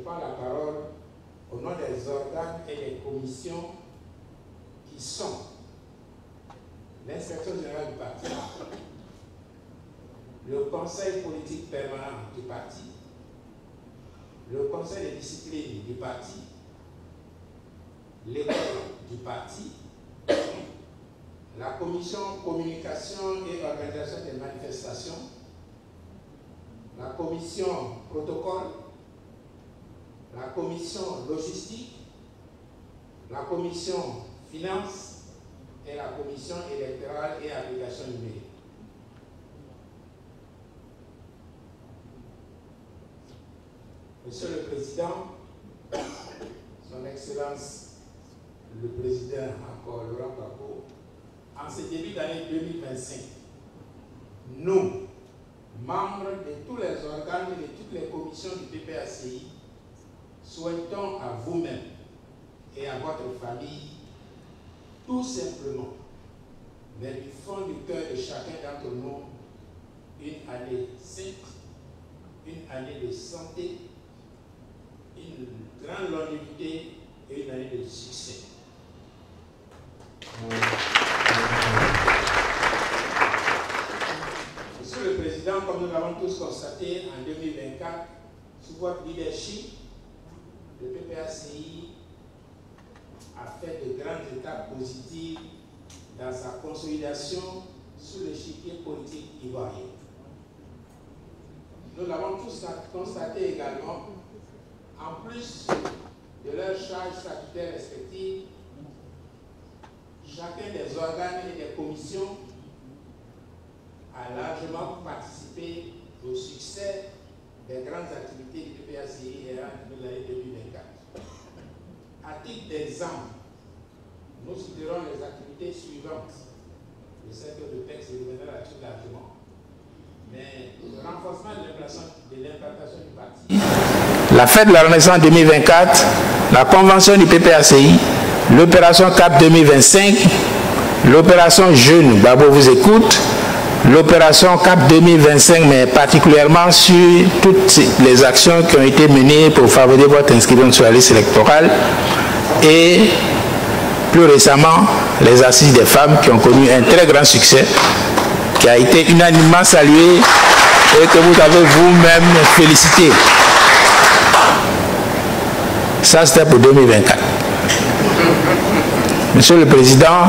prends la parole au nom des organes et des commissions qui sont l'inspection générale du parti, le conseil politique permanent du parti, le conseil de discipline du parti, l'école du parti, la commission communication et organisation des manifestations, la commission protocole, la commission logistique, la commission finance et la commission électorale et application numérique. Monsieur le Président, Son Excellence le Président encore Laurent Gbagbo, en ce début d'année 2025, nous, membres de tous les organes et de toutes les commissions du PPACI, souhaitons à vous-même et à votre famille, tout simplement, mais du fond du cœur de chacun d'entre nous, une année sainte, une année de santé, une grande longévité et une année de succès. Monsieur le Président, comme nous l'avons tous constaté en 2024, sous votre leadership, le PPACI a fait de grandes étapes positives dans sa consolidation sous l'échiquier politique ivoirien. Nous l'avons tous constaté également, en plus de leurs charges statutaires respectives, chacun des organes et des commissions a largement participé au succès des grandes activités du PPACI de l'année 2024. À titre d'exemple, nous citerons les activités suivantes. Je sais que le texte reviendra là-dessus largement. Mais le renforcement de l'implantation du parti, la fête de la Renaissance 2024, la convention du PPACI, l'opération CAP 2025, l'opération Jeune, Gbagbo vous écoute, l'opération CAP 2025, mais particulièrement sur toutes les actions qui ont été menées pour favoriser votre inscription sur la liste électorale, et plus récemment, les assises des femmes qui ont connu un très grand succès, qui a été unanimement salué et que vous avez vous-même félicité. Ça, c'était pour 2024. Monsieur le Président,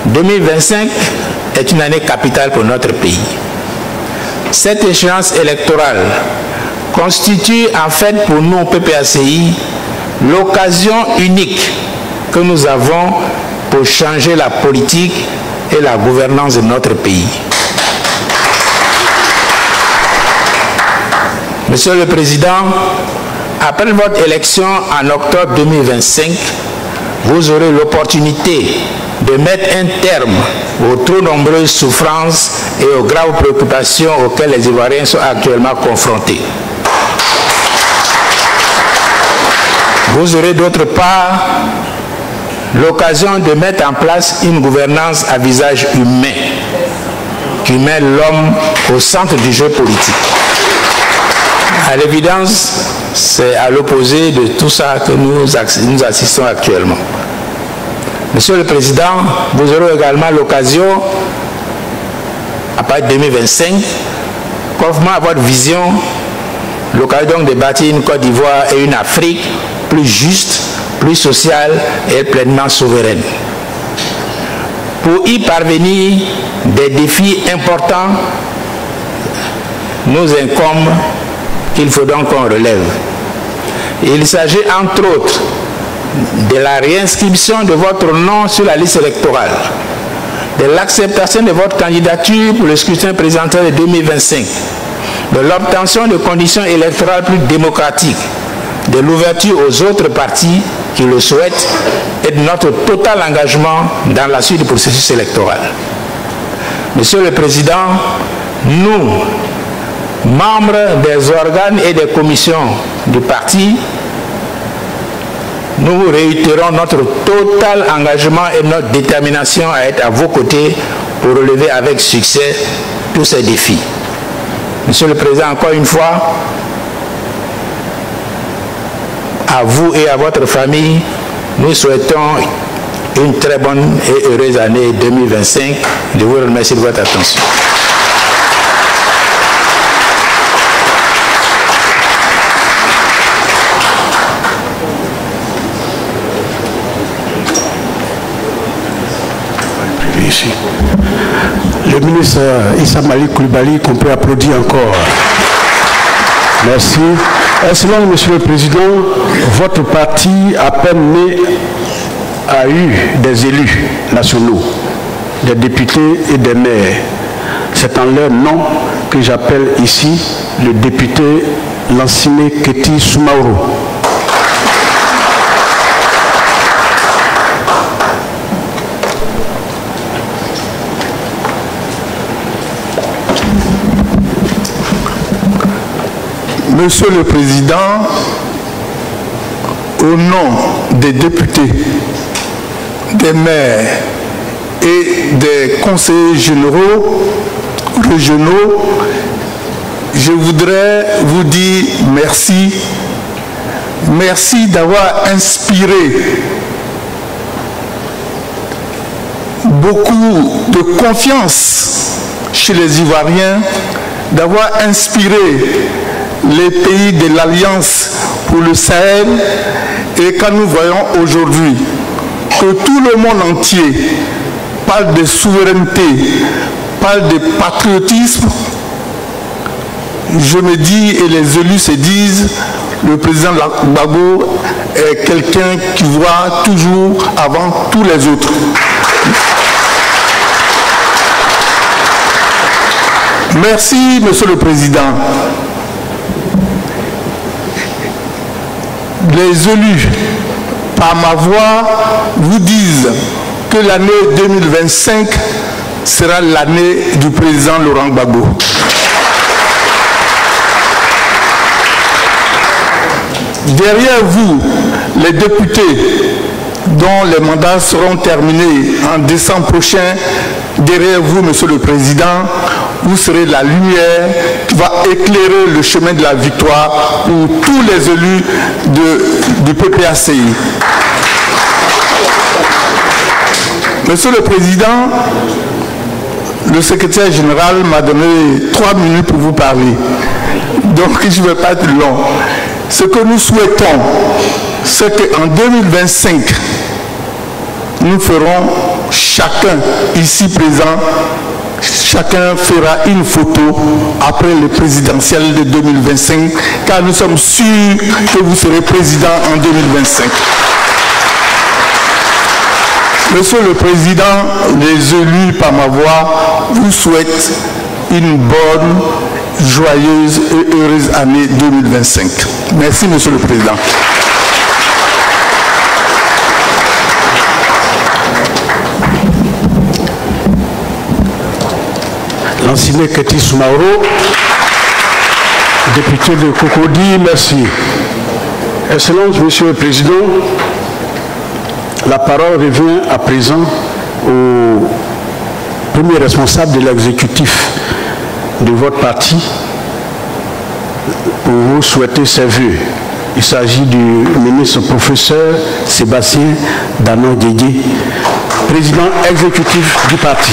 2025 est une année capitale pour notre pays. Cette échéance électorale constitue en fait pour nous, PPACI, l'occasion unique que nous avons pour changer la politique et la gouvernance de notre pays. Monsieur le Président, après votre élection en octobre 2025, vous aurez l'opportunité de mettre un terme aux trop nombreuses souffrances et aux graves préoccupations auxquelles les Ivoiriens sont actuellement confrontés. Vous aurez d'autre part l'occasion de mettre en place une gouvernance à visage humain qui met l'homme au centre du jeu politique. À l'évidence, c'est à l'opposé de tout ça que nous assistons actuellement. Monsieur le Président, vous aurez également l'occasion, à partir de 2025, conformément à votre vision, l'occasion de bâtir une Côte d'Ivoire et une Afrique plus juste, plus sociale et pleinement souveraine. Pour y parvenir, des défis importants nous incombent qu'il faut donc qu'on relève. Il s'agit entre autres de la réinscription de votre nom sur la liste électorale, de l'acceptation de votre candidature pour le scrutin présidentiel de 2025, de l'obtention de conditions électorales plus démocratiques, de l'ouverture aux autres partis qui le souhaitent et de notre total engagement dans la suite du processus électoral. Monsieur le Président, nous, membres des organes et des commissions du parti, nous réitérons notre total engagement et notre détermination à être à vos côtés pour relever avec succès tous ces défis. Monsieur le Président, encore une fois, à vous et à votre famille, nous souhaitons une très bonne et heureuse année 2025. Je vous remercie de votre attention. Ici. Le ministre Issa Malik Coulibaly, qu'on peut applaudir encore. Merci. Excellent, Monsieur le Président, votre parti, à peine né, a eu des élus nationaux, des députés et des maires. C'est en leur nom que j'appelle ici le député Lansime Keti Soumaoro. Monsieur le Président, au nom des députés, des maires et des conseillers généraux, régionaux, je voudrais vous dire merci. Merci d'avoir inspiré beaucoup de confiance chez les Ivoiriens, d'avoir inspiré les pays de l'Alliance pour le Sahel, et quand nous voyons aujourd'hui que tout le monde entier parle de souveraineté, parle de patriotisme, je me dis, et les élus se disent, le président Gbagbo est quelqu'un qui voit toujours avant tous les autres. Merci, Monsieur le Président. Les élus, par ma voix, vous disent que l'année 2025 sera l'année du président Laurent Gbagbo. Derrière vous, les députés dont les mandats seront terminés en décembre prochain, derrière vous, Monsieur le Président, vous serez la lumière qui va éclairer le chemin de la victoire pour tous les élus du PPACI. Monsieur le Président, le secrétaire général m'a donné 3 minutes pour vous parler. Donc je ne vais pas être long. Ce que nous souhaitons, c'est qu'en 2025, nous ferons chacun ici présent, chacun fera une photo après le présidentiel de 2025, car nous sommes sûrs que vous serez président en 2025. Monsieur le Président, les élus par ma voix vous souhaitent une bonne, joyeuse et heureuse année 2025. Merci, Monsieur le Président. Lansime Keti Soumaoro, député de Cocody, merci. Excellence, Monsieur le Président, la parole revient à présent au premier responsable de l'exécutif de votre parti pour vous souhaiter ses vœux. Il s'agit du ministre professeur Sébastien Danon Didier, président exécutif du parti.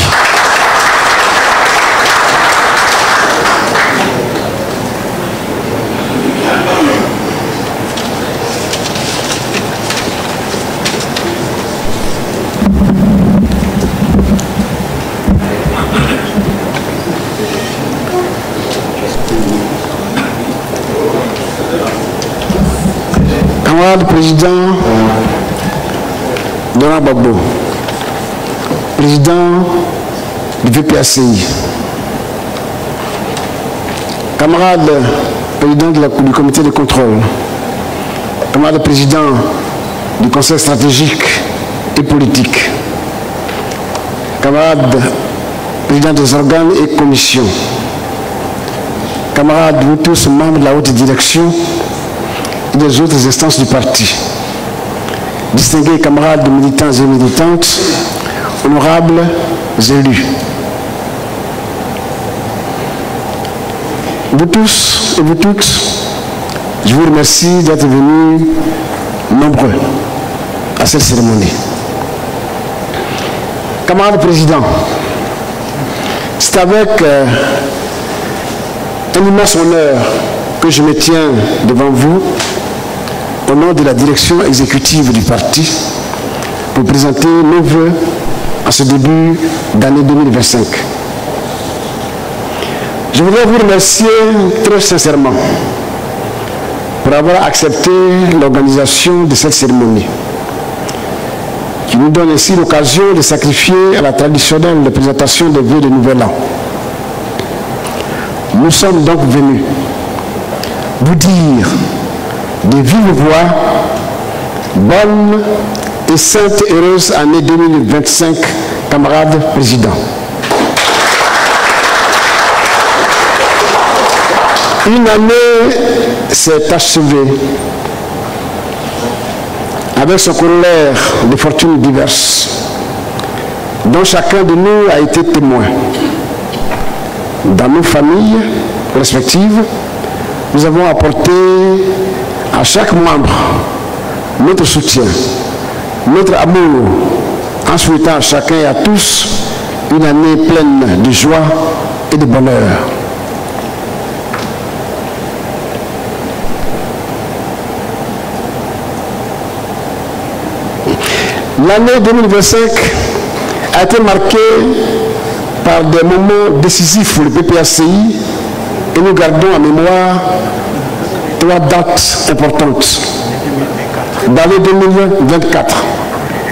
Camarade président Laurent Gbagbo, président du PPACI, camarade président du comité de contrôle, camarade président du conseil stratégique et politique, camarade président des organes et commissions, camarades vous tous membres de la haute direction et des autres instances du parti, distingués camarades militants et militantes, honorables élus. Vous tous et vous toutes, je vous remercie d'être venus nombreux à cette cérémonie. Camarade président, c'est avec un immense honneur que je me tiens devant vous au nom de la direction exécutive du parti pour présenter nos vœux à ce début d'année 2025. Je voudrais vous remercier très sincèrement pour avoir accepté l'organisation de cette cérémonie, qui nous donne ainsi l'occasion de sacrifier à la traditionnelle présentation des vœux de Nouvel An. Nous sommes donc venus vous dire de vive voix, bonne et sainte et heureuse année 2025, camarades présidents. Une année s'est achevée avec son corollaire de fortunes diverses, dont chacun de nous a été témoin. Dans nos familles respectives, nous avons apporté à chaque membre notre soutien, notre amour, en souhaitant à chacun et à tous une année pleine de joie et de bonheur. L'année 2025 a été marquée par des moments décisifs pour le PPACI et nous gardons en mémoire 3 dates importantes. Dans l'année 2024,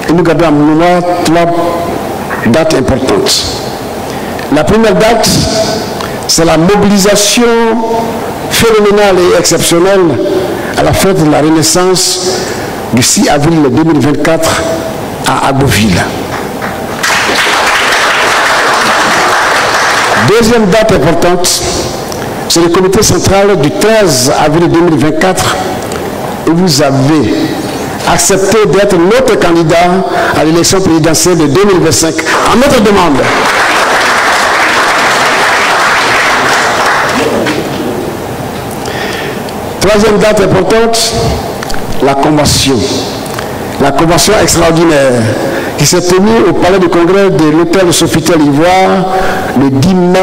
et nous gardons en mémoire 3 dates importantes. La première date, c'est la mobilisation phénoménale et exceptionnelle à la fête de la Renaissance du 6 avril 2024 à Agboville. Deuxième date importante, c'est le comité central du 13 avril 2024 où vous avez accepté d'être notre candidat à l'élection présidentielle de 2025 à notre demande. Troisième date importante, la convention. La convention extraordinaire qui s'est tenue au palais du congrès de l'hôtel Sofitel Ivoire le 10 mai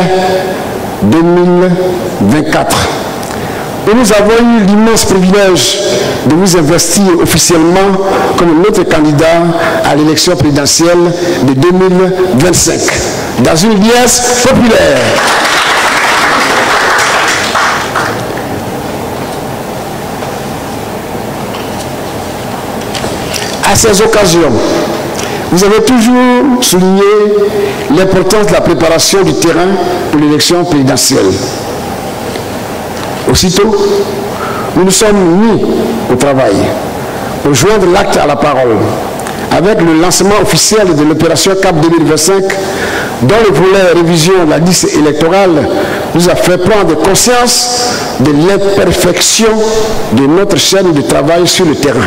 2024. Et nous avons eu l'immense privilège de vous investir officiellement comme notre candidat à l'élection présidentielle de 2025 dans une liesse populaire. À ces occasions, vous avez toujours souligné l'importance de la préparation du terrain pour l'élection présidentielle. Aussitôt, nous nous sommes mis au travail pour joindre l'acte à la parole avec le lancement officiel de l'opération CAP 2025 dont le volet révision de la liste électorale nous a fait prendre conscience de l'imperfection de notre chaîne de travail sur le terrain.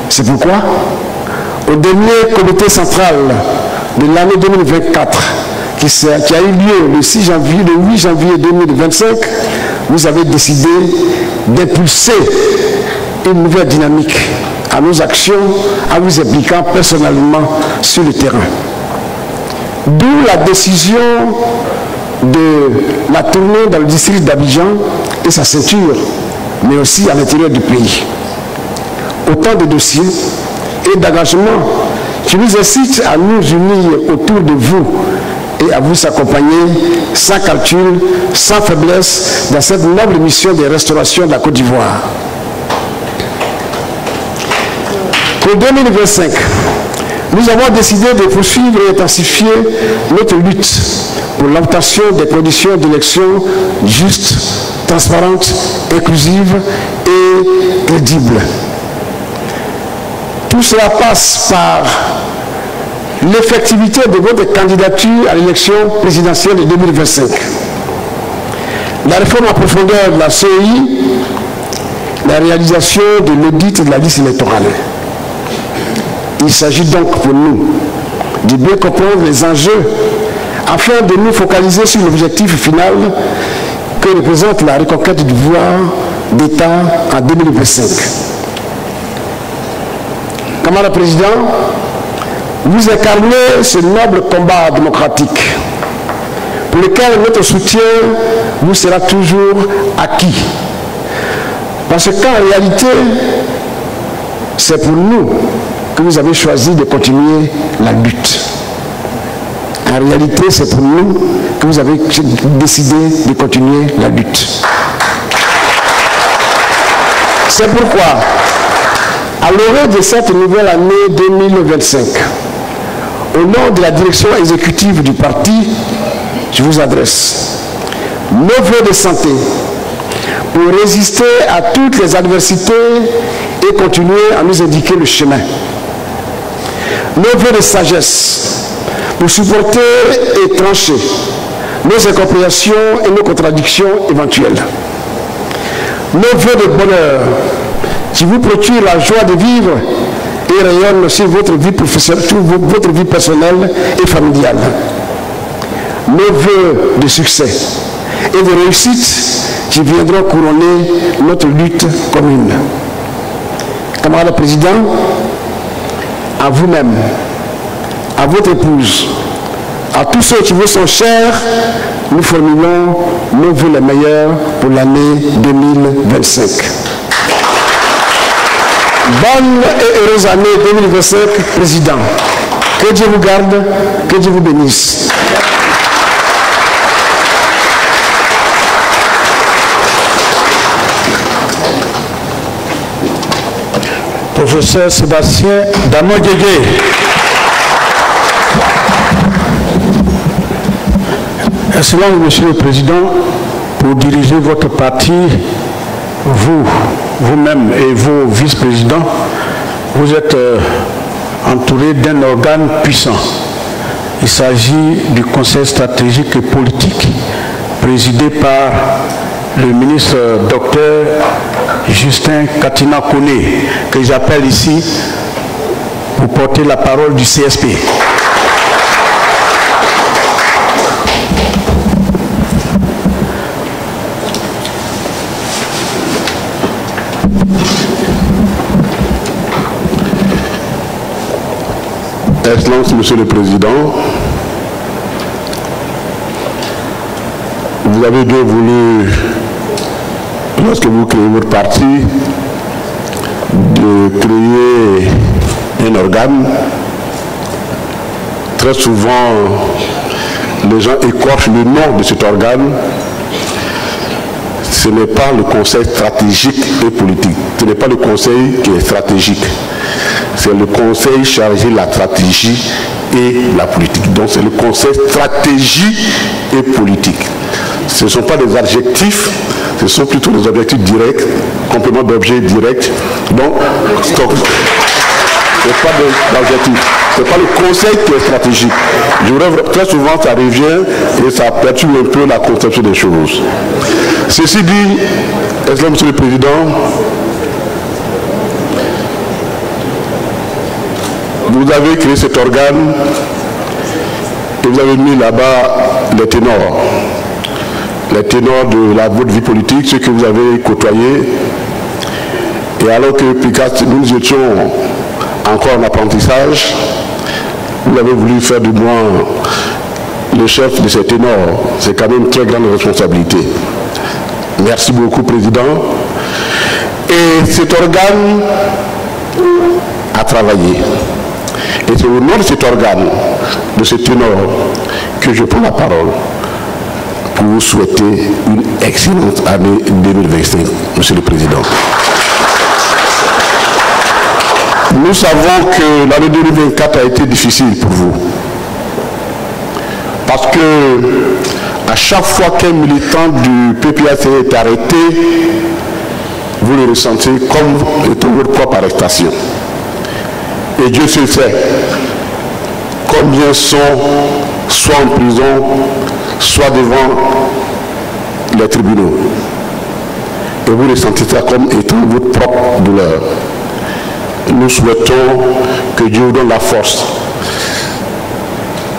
C'est pourquoi, au dernier comité central de l'année 2024, qui a eu lieu le 8 janvier 2025, vous avez décidé d'impulser une nouvelle dynamique à nos actions en vous impliquant personnellement sur le terrain. D'où la décision de la tournée dans le district d'Abidjan et sa ceinture, mais aussi à l'intérieur du pays. Autant de dossiers et d'engagements qui nous incitent à nous unir autour de vous et à vous accompagner sans calcul, sans faiblesse dans cette noble mission de restauration de la Côte d'Ivoire. Pour 2025, nous avons décidé de poursuivre et intensifier notre lutte pour l'obtention des conditions d'élection justes, transparentes, inclusives et crédibles. Tout cela passe par l'effectivité de votre candidature à l'élection présidentielle de 2025. La réforme en profondeur de la CEI, la réalisation de l'audit de la liste électorale. Il s'agit donc pour nous de bien comprendre les enjeux afin de nous focaliser sur l'objectif final que représente la reconquête du pouvoir d'État en 2025. Camarade président, vous incarnez ce noble combat démocratique pour lequel notre soutien vous sera toujours acquis. Parce qu'en réalité, c'est pour nous que vous avez choisi de continuer la lutte. En réalité, c'est pour nous que vous avez décidé de continuer la lutte. C'est pourquoi, à l'aurore de cette nouvelle année 2025, au nom de la direction exécutive du parti, je vous adresse nos vœux de santé pour résister à toutes les adversités et continuer à nous indiquer le chemin. Nos vœux de sagesse pour supporter et trancher nos incompréhensions et nos contradictions éventuelles. Nos vœux de bonheur qui vous procurent la joie de vivre et rayonnent sur votre vie professionnelle, sur votre vie personnelle et familiale. Nos vœux de succès et de réussite qui viendront couronner notre lutte commune. Camarade président, à vous-même, à votre épouse, à tous ceux qui vous sont chers, nous formulons nos vœux les meilleurs pour l'année 2025. Bonne et heureuse année 2025, président. Que Dieu vous garde, que Dieu vous bénisse. Professeur Sébastien Damodjégué. Excellent, Monsieur le Président, pour diriger votre parti, vous-même et vos vice-présidents, vous êtes entouré d'un organe puissant. Il s'agit du Conseil stratégique et politique, présidé par le ministre Dr Justin Katina Koné, que j'appelle ici pour porter la parole du CSP. Excellence, Monsieur le Président, vous avez bien voulu, lorsque vous créez votre parti, de créer un organe. Très souvent, les gens écorchent le nom de cet organe. Ce n'est pas le conseil stratégique et politique. Ce n'est pas le conseil qui est stratégique. C'est le conseil chargé de la stratégie et la politique. Donc c'est le conseil stratégie et politique. Ce ne sont pas des adjectifs, ce sont plutôt des objectifs directs, compléments d'objets directs. Donc, ce n'est pas d'objectif. Ce n'est pas le conseil qui est stratégique. Très souvent, ça revient et ça perturbe un peu la conception des choses. Ceci dit, est-ce que, Monsieur le Président, vous avez créé cet organe et vous avez mis là-bas les ténors de votre vie politique, ceux que vous avez côtoyés. Et alors que nous étions encore en apprentissage, vous avez voulu faire de moi le chef de ces ténors. C'est quand même une très grande responsabilité. Merci beaucoup, Président. Et cet organe a travaillé. Et c'est au nom de cet organe, de ce ténor, que je prends la parole pour vous souhaiter une excellente année 2025, Monsieur le Président. Nous savons que l'année 2024 a été difficile pour vous. Parce que à chaque fois qu'un militant du PPAC est arrêté, vous le ressentez comme étant votre propre arrestation. Et Dieu se sait combien sont soit en prison, soit devant les tribunaux. Et vous ressentez ça comme étant votre propre douleur. Nous souhaitons que Dieu vous donne la force,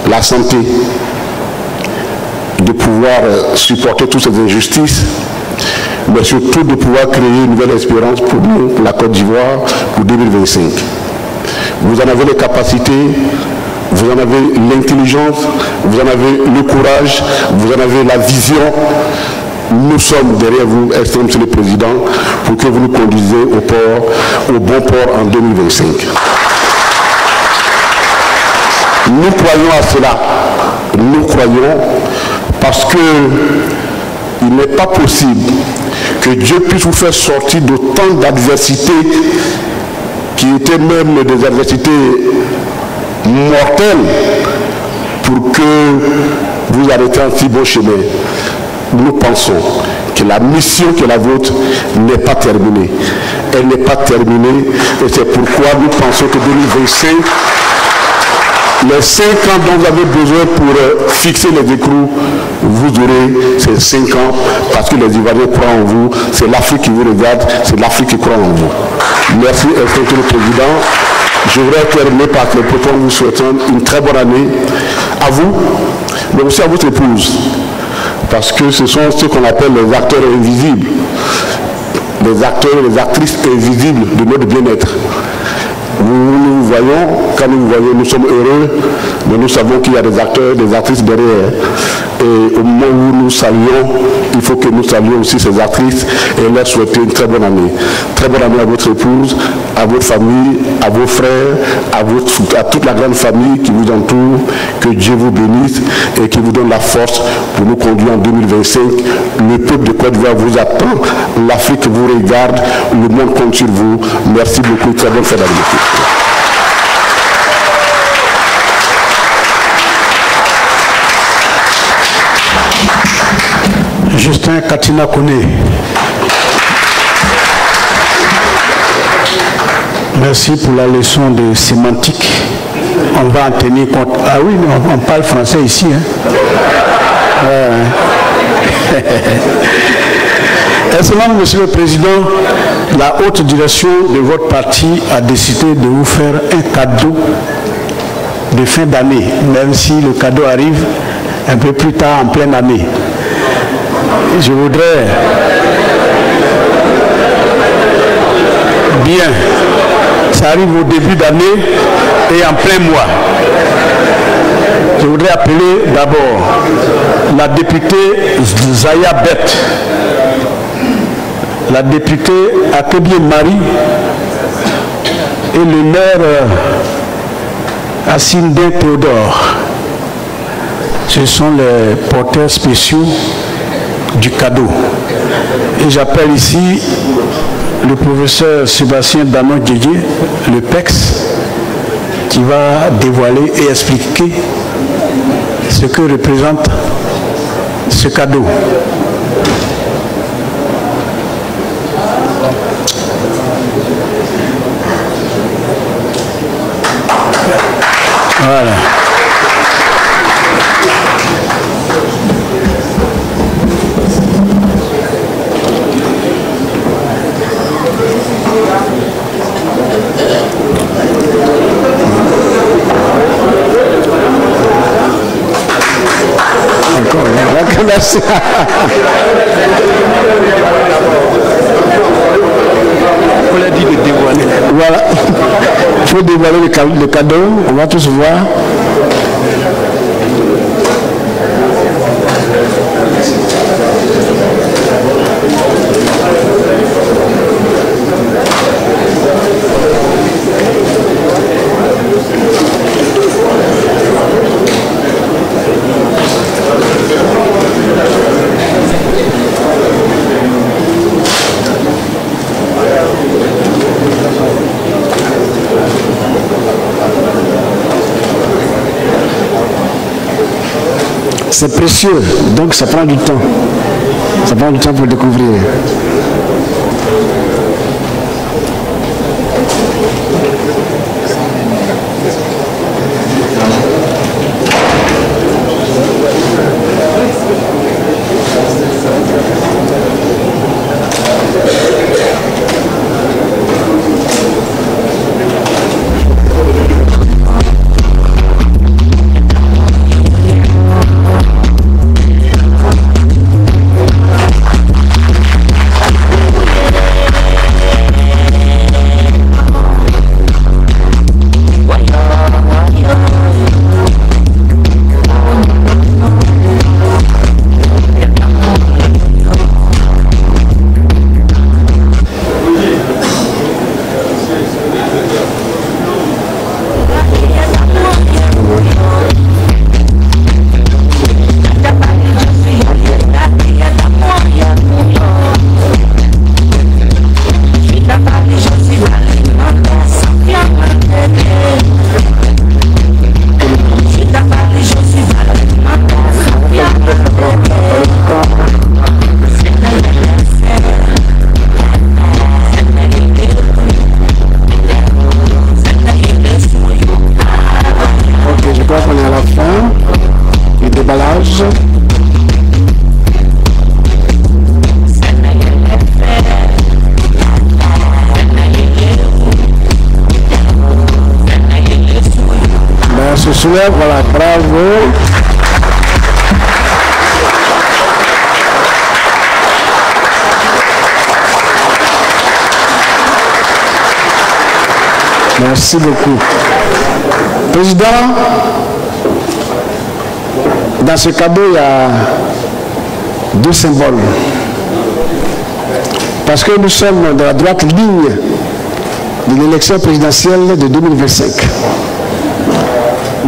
la santé, de pouvoir supporter toutes ces injustices, mais surtout de pouvoir créer une nouvelle espérance pour nous, pour la Côte d'Ivoire, pour 2025. Vous en avez les capacités, vous en avez l'intelligence, vous en avez le courage, vous en avez la vision. Nous sommes derrière vous, Excellent Monsieur le Président, pour que vous nous conduisez au bon port en 2025. Nous croyons à cela. Nous croyons parce que il n'est pas possible que Dieu puisse vous faire sortir d'autant d'adversités qui étaient même des adversités mortelles pour que vous arrêtiez un si bon chemin. Nous pensons que la mission qui est la vôtre n'est pas terminée. Elle n'est pas terminée et c'est pourquoi nous pensons que 2025, les 5 ans dont vous avez besoin pour fixer les écrous, vous aurez ces 5 ans parce que les Ivoiriens croient en vous, c'est l'Afrique qui vous regarde, c'est l'Afrique qui croit en vous. Merci, Monsieur le Président. Je voudrais terminer par le propos vous souhaitant une très bonne année à vous, mais aussi à votre épouse, parce que ce sont ceux qu'on appelle les acteurs invisibles, les acteurs et les actrices invisibles de notre bien-être. Nous voyons, quand nous voyons, nous sommes heureux, mais nous savons qu'il y a des acteurs, des actrices derrière. Et au moment où nous saluons, il faut que nous saluions aussi ces actrices et leur souhaiter une très bonne année. Très bonne année à votre épouse, à votre famille, à vos frères, à toute la grande famille qui vous entoure. Que Dieu vous bénisse et qu'il vous donne la force pour nous conduire en 2025. Le peuple de Côte d'Ivoire vous attend, l'Afrique vous regarde, le monde compte sur vous. Merci beaucoup, très bonne fête à vous. Justin Katina Kone. Merci pour la leçon de sémantique. On va en tenir compte. Ah oui, on parle français ici. Hein? Excellent, Monsieur le Président, la haute direction de votre parti a décidé de vous faire un cadeau de fin d'année, même si le cadeau arrive un peu plus tard en pleine année. Je voudrais bien, ça arrive au début d'année et en plein mois. Je voudrais appeler d'abord la députée Zaya Bet, la députée Akebie Marie et le maire Assindin Théodore. Ce sont les porteurs spéciaux du cadeau. Et j'appelle ici le professeur Sébastien Danon Djedje, le PEX, qui va dévoiler et expliquer ce que représente ce cadeau. Voilà. Merci. On l'a dit de dévoiler. Voilà. Il faut dévoiler le cadeau. On va tous voir. C'est précieux, donc ça prend du temps. Ça prend du temps pour le découvrir. soulève, voilà, bravo. Merci beaucoup. Président, dans ce cadeau, il y a deux symboles. Parce que nous sommes dans la droite ligne de l'élection présidentielle de 2025.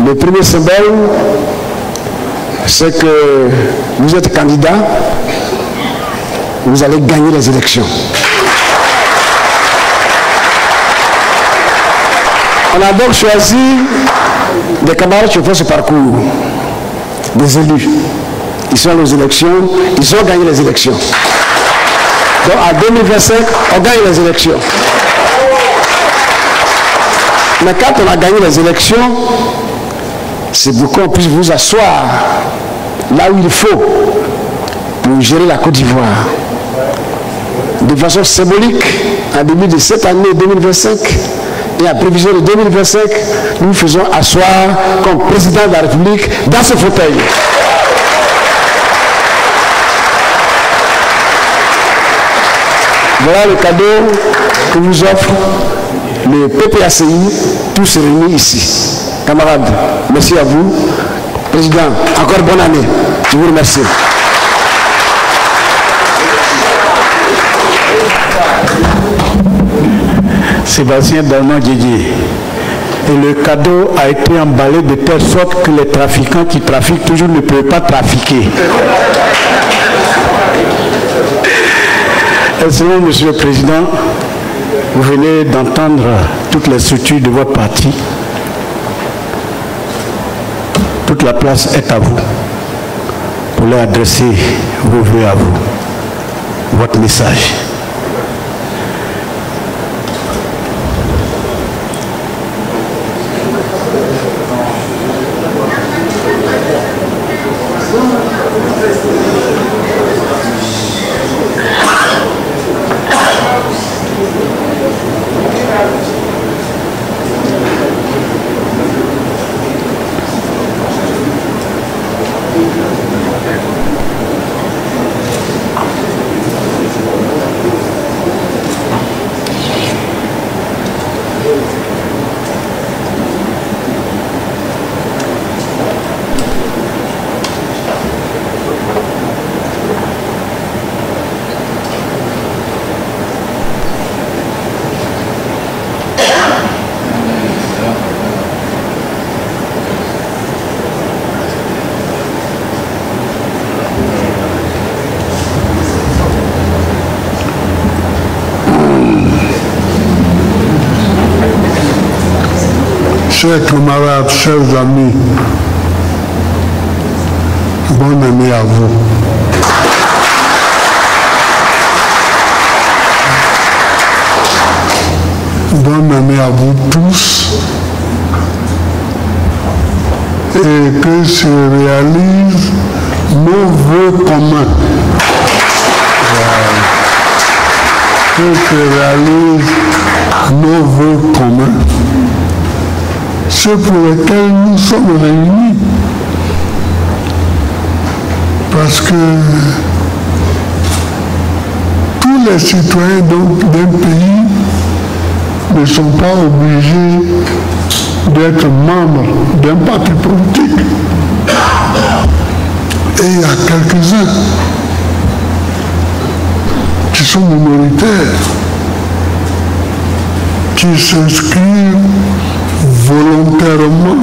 Le premier symbole, c'est que vous êtes candidat, vous allez gagner les élections. On a donc choisi des camarades qui ont fait ce parcours, des élus. Ils sont aux élections, ils ont gagné les élections. Donc en 2025, on gagne les élections. Mais quand on a gagné les élections, c'est pour qu'on puisse vous asseoir là où il faut pour gérer la Côte d'Ivoire. De façon symbolique, en début de cette année 2025, et en prévision de 2025, nous faisons asseoir comme président de la République dans ce fauteuil. Voilà le cadeau que vous offre le PPACI, tous réunis ici. Camarades, merci à vous. Président, encore bonne année. Je vous remercie. Sébastien Dalman Didier. Et le cadeau a été emballé de telle sorte que les trafiquants qui trafiquent toujours ne peuvent pas trafiquer. Excellent, Monsieur le Président, vous venez d'entendre toutes les structures de votre parti. Toute la place est à vous pour leur adresser vos vœux à vous, votre message. Chers camarades, chers amis, bonne année à vous. Bonne année à vous tous et que se réalisent nos vœux communs. Que se réalisent nos vœux communs. Ceux pour lesquels nous sommes réunis. Parce que tous les citoyens d'un pays ne sont pas obligés d'être membres d'un parti politique. Et il y a quelques-uns qui sont minoritaires, qui s'inscrivent volontairement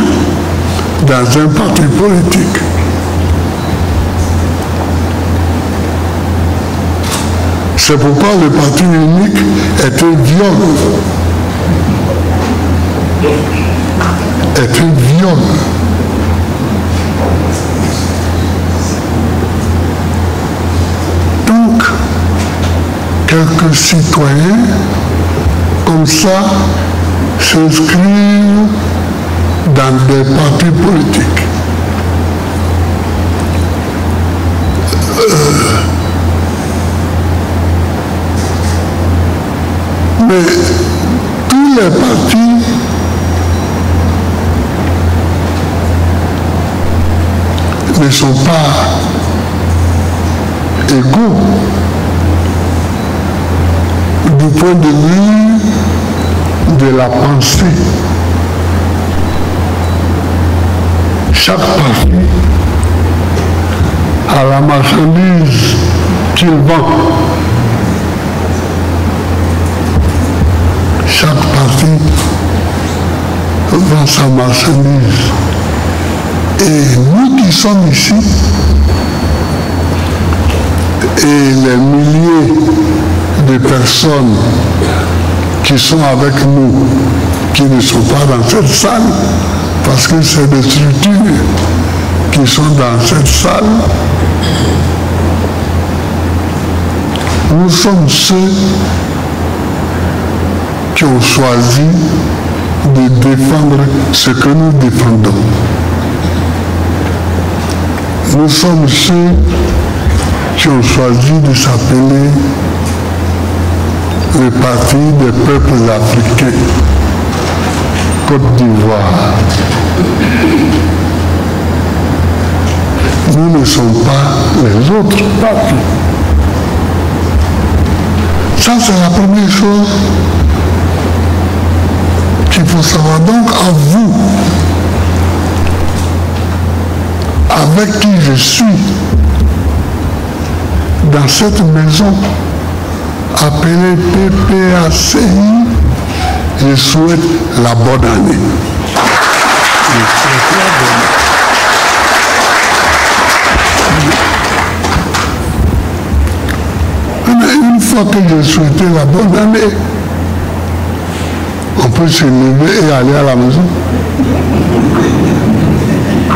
dans un parti politique. C'est pourquoi le parti unique est un viol. Est un viol. Donc, quelques citoyens, comme ça, s'inscrivent dans des partis politiques. Mais tous les partis pas égaux du point de vue de la pensée. Chaque parti a la marchandise qu'il vend. Chaque parti vend sa marchandise. Et nous qui sommes ici, et les milliers de personnes qui sont avec nous, qui ne sont pas dans cette salle, parce que c'est des structures qui sont dans cette salle, nous sommes ceux qui ont choisi de défendre ce que nous défendons. Nous sommes ceux qui ont choisi de s'appeler le Parti des peuples africains, Côte d'Ivoire. Nous ne sommes pas les autres partis. Ça, c'est la première chose qu'il faut savoir. Donc, à vous, avec qui je suis, dans cette maison, appelée PPACI, je souhaite la bonne année. Une fois que j'ai souhaité la bonne année, on peut se lever et aller à la maison.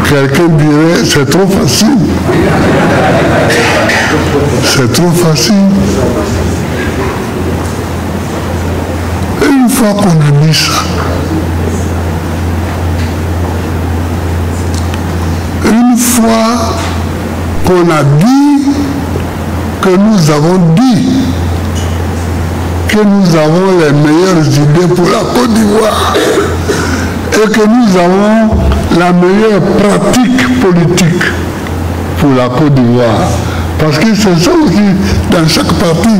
Quelqu'un dirait, c'est trop facile. C'est trop facile. Et une fois qu'on a dit ça, une fois qu'on a dit que nous avons dit que nous avons les meilleures idées pour la Côte d'Ivoire et que nous avons la meilleure pratique politique pour la Côte d'Ivoire. Parce que c'est ça aussi dans chaque parti.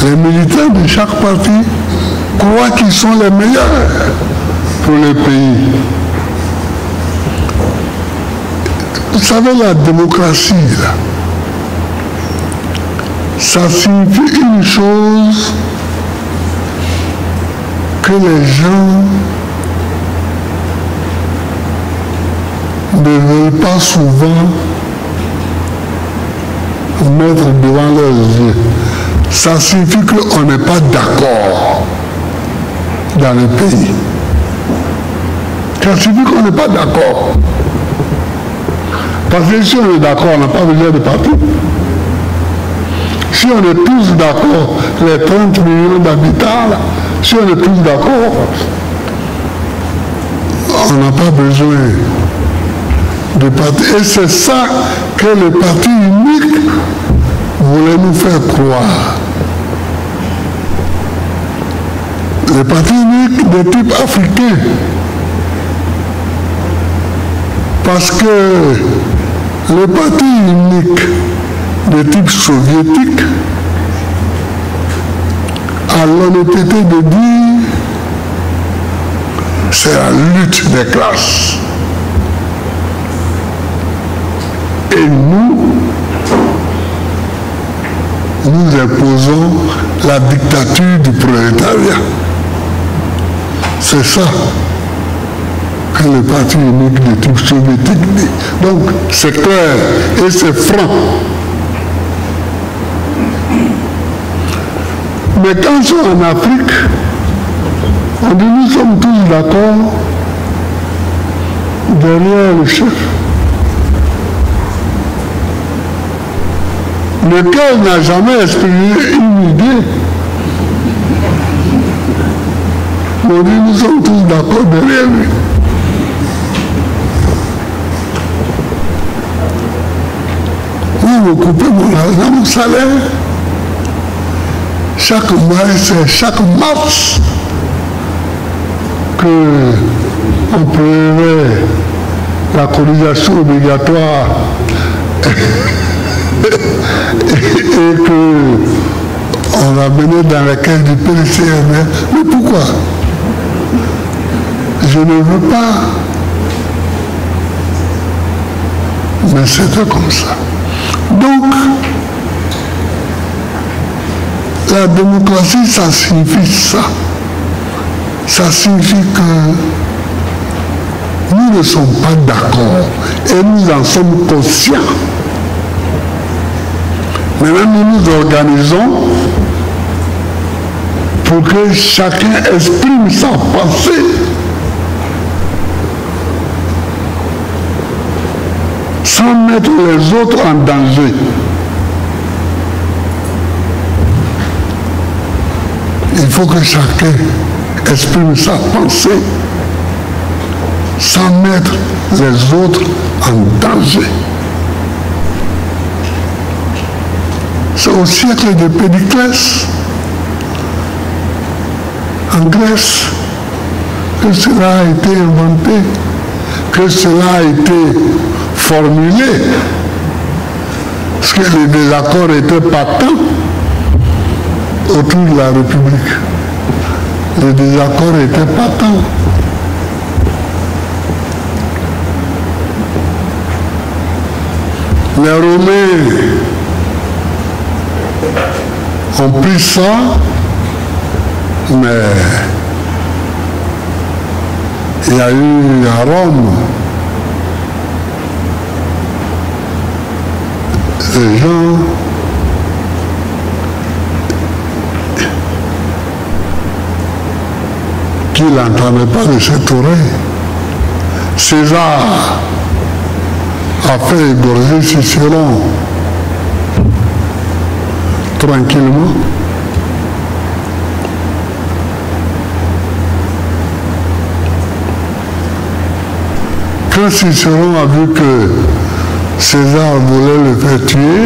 Les militaires de chaque parti croient qu'ils sont les meilleurs pour le pays. Vous savez, la démocratie, là, ça signifie une chose que les gens ne veulent pas souvent mettre devant leurs yeux. Ça signifie qu'on n'est pas d'accord dans le pays. Ça signifie qu'on n'est pas d'accord. Parce que si on est d'accord, on n'a pas besoin de parti. Si on est tous d'accord, les 30 millions d'habitants, si on est tous d'accord, on n'a pas besoin de parti. Et c'est ça que le parti unique voulait nous faire croire. Le parti unique de type africain. Parce que le parti unique de type soviétique a l'honnêteté de dire c'est la lutte des classes. Et nous imposons la dictature du prolétariat. C'est ça que le parti unique de type soviétique dit. Donc, c'est clair et c'est franc. Mais quand ils sont en Afrique, on dit nous sommes tous d'accord derrière le chef. Lequel n'a jamais exprimé une idée. On dit nous sommes tous d'accord derrière lui. Vous coupez mon argent, mon salaire. Chaque mois, c'est chaque mars que on paierait la colonisation obligatoire et qu'on l'a mené dans la caisse du PDCMR. Mais pourquoi? Je ne veux pas. Mais c'était comme ça. Donc, la démocratie, ça signifie ça. Ça signifie que nous ne sommes pas d'accord et nous en sommes conscients. Maintenant, nous nous organisons pour que chacun exprime sa pensée. Sans mettre les autres en danger. Il faut que chacun exprime sa pensée sans mettre les autres en danger. C'est au siècle de Périclès, en Grèce, que cela a été inventé, que cela a été formulé, parce que les désaccords étaient patents autour de la République. Les désaccords étaient patents. Les Romains ont pris ça, mais il y a eu à Rome des gens qui n'entendaient pas de cette oreille. César a fait égorger Cicéron tranquillement. Quand Cicéron a vu que César voulait le faire tuer,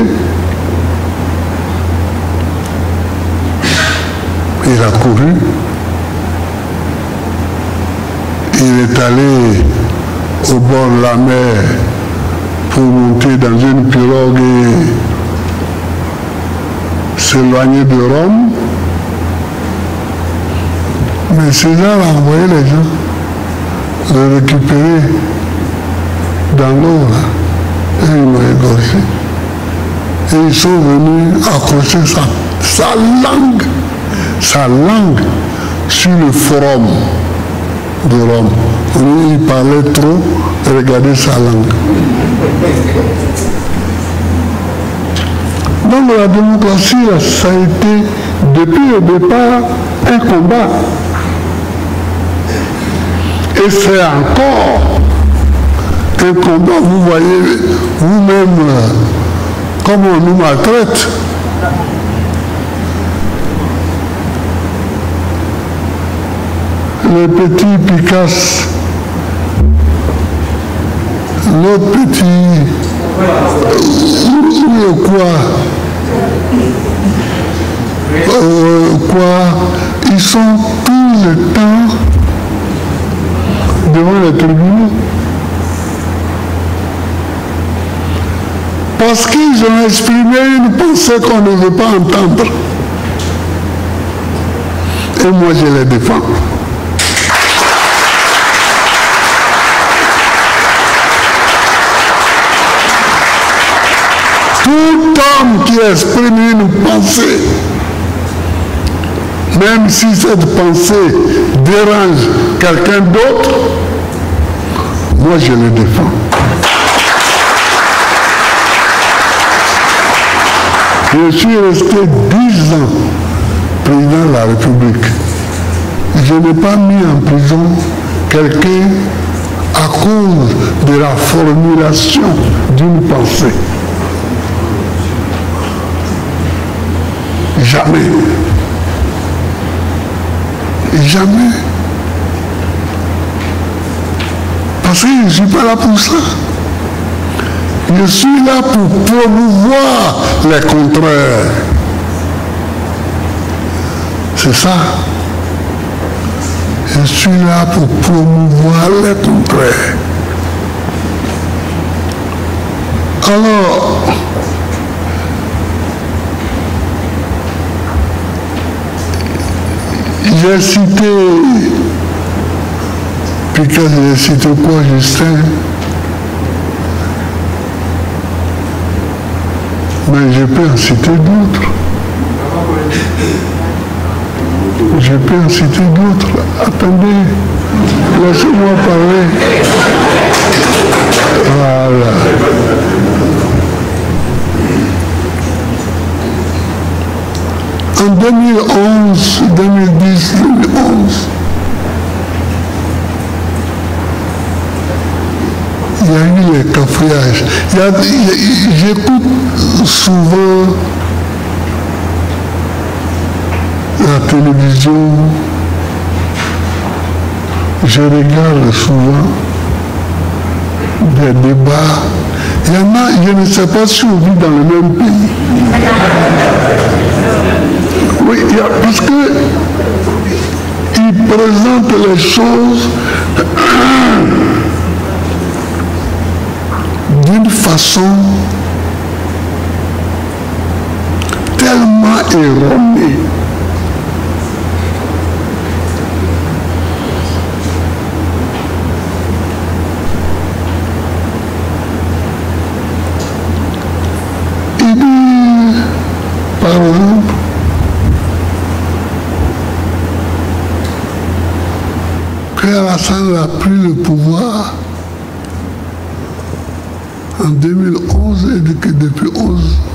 il a couru. Il est allé au bord de la mer pour monter dans une pirogue et s'éloigner de Rome. Mais César a envoyé les gens le récupérer dans l'eau, et ils l'ont égorgé. Et ils sont venus accrocher sa langue sur le forum de Rome. Il parlait trop, regardez sa langue. Donc la démocratie, ça a été depuis le départ un combat. Et c'est encore un combat, vous voyez vous-même comment on nous maltraite. Le petit Picasso, l'autre petit, ils sont tout le temps devant les tribunaux. Parce qu'ils ont exprimé une pensée qu'on ne veut pas entendre. Et moi je les défends. Tout homme qui exprime une pensée, même si cette pensée dérange quelqu'un d'autre, moi je le défends. Je suis resté 10 ans président de la République. Je n'ai pas mis en prison quelqu'un à cause de la formulation d'une pensée. Jamais. Jamais. Parce que je ne suis pas là pour ça. Je suis là pour promouvoir les contraires. C'est ça. Je suis là pour promouvoir les contraires. Alors, j'ai cité Picasso, j'ai cité quoi, Justin? Mais je peux en citer d'autres. Je peux en citer d'autres. Attendez, laissez-moi parler. Voilà. En 2011, 2010, 2011, il y a eu les cafouillages. J'écoute souvent la télévision, je regarde souvent des débats. Il y en a, je ne sais pas si on vit dans le même pays. Oui, parce que ils présentent les choses d'une façon tellement erronée. Il dit, par exemple, que Alassane a pris le pouvoir en 2011 et que depuis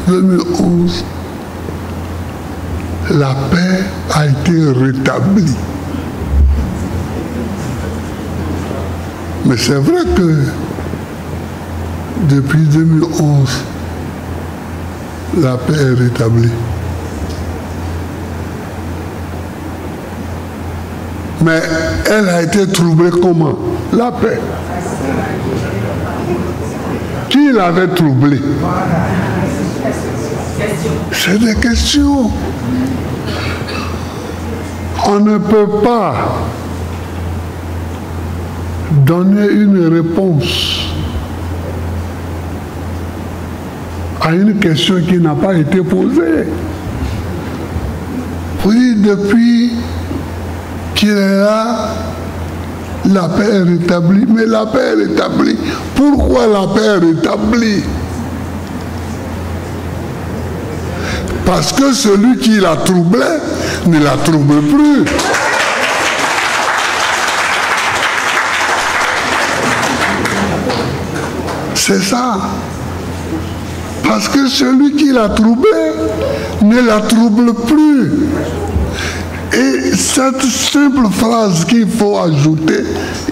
2011, la paix a été rétablie. Mais c'est vrai que depuis 2011, la paix est rétablie. Mais elle a été troublée comment? La paix. Qui l'avait troublée? C'est des questions. On ne peut pas donner une réponse à une question qui n'a pas été posée. Oui, depuis qu'il est là, la paix est rétablie. Mais la paix est rétablie. Pourquoi la paix est rétablie? Parce que celui qui la troublait ne la trouble plus. C'est ça. Parce que celui qui la troublait ne la trouble plus. Et cette simple phrase qu'il faut ajouter,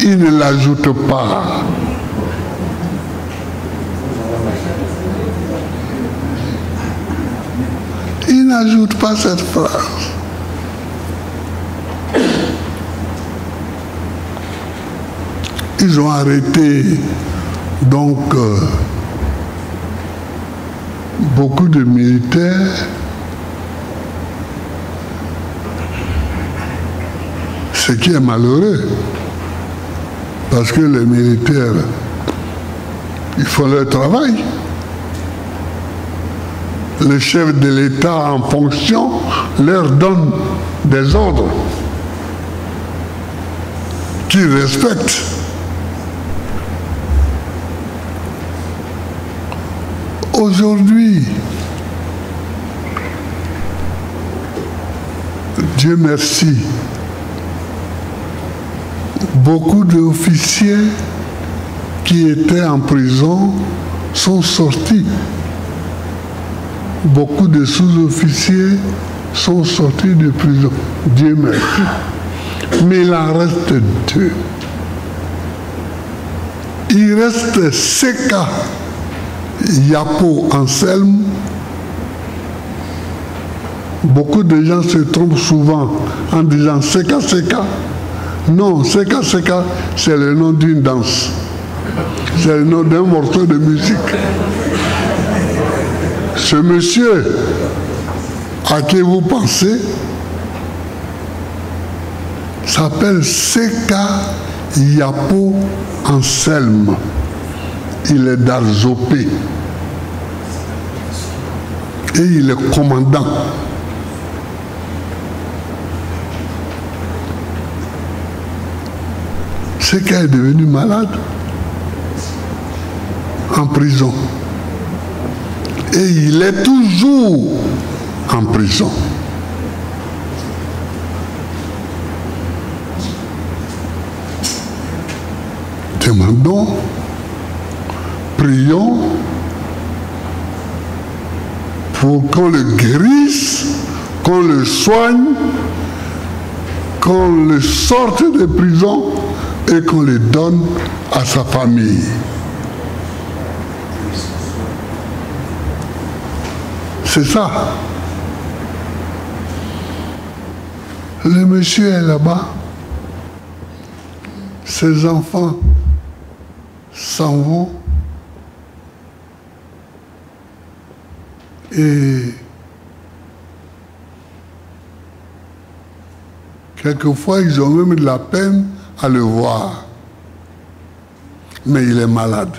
il ne l'ajoute pas. Il n'ajoute pas cette phrase. Ils ont arrêté donc beaucoup de militaires. Ce qui est malheureux, parce que les militaires, ils font leur travail. Le chef de l'État en fonction leur donne des ordres qu'ils respectent. Aujourd'hui, Dieu merci, beaucoup d'officiers qui étaient en prison sont sortis. Beaucoup de sous-officiers sont sortis de prison. Dieu merci. Mais il en reste deux. Il reste Seka Yapo Anselme. Beaucoup de gens se trompent souvent en disant Seka Seka. Non, Seka Seka, c'est le nom d'une danse. C'est le nom d'un morceau de musique. Ce monsieur à qui vous pensez s'appelle Seka Yapo Anselme. Il est d'Arzopé. Et il est commandant. C'est qu'elle est devenue malade en prison. Et il est toujours en prison. Demandons, prions pour qu'on le guérisse, qu'on le soigne, qu'on le sorte de prison et qu'on le donne à sa famille. C'est ça. Le monsieur est là-bas. Ses enfants s'en vont. Et quelquefois, ils ont même de la peine à le voir. Mais il est malade.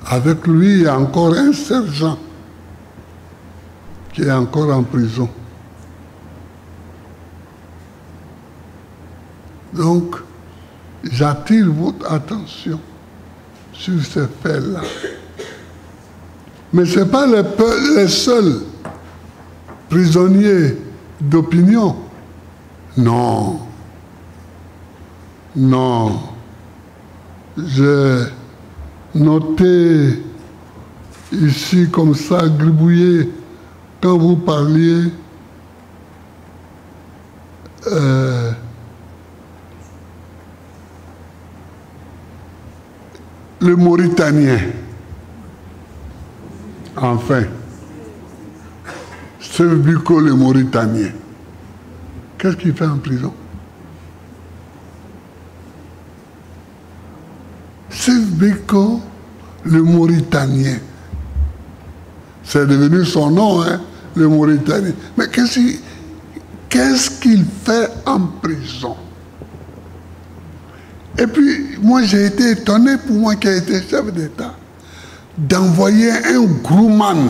Avec lui, il y a encore un sergent qui est encore en prison. Donc, j'attire votre attention sur ces faits-là. Mais ce n'est pas les seuls prisonniers d'opinion. Non. Non. J'ai noté ici comme ça, gribouillé, quand vous parliez le Mauritanien, enfin, Seif Biko le Mauritanien, qu'est-ce qu'il fait en prison? Seif Biko le Mauritanien, c'est devenu son nom, hein, le Mauritanien. Mais qu'est-ce qu'il fait en prison? Et puis, moi, j'ai été étonné, pour moi qui ai été chef d'État, d'envoyer un Grumman,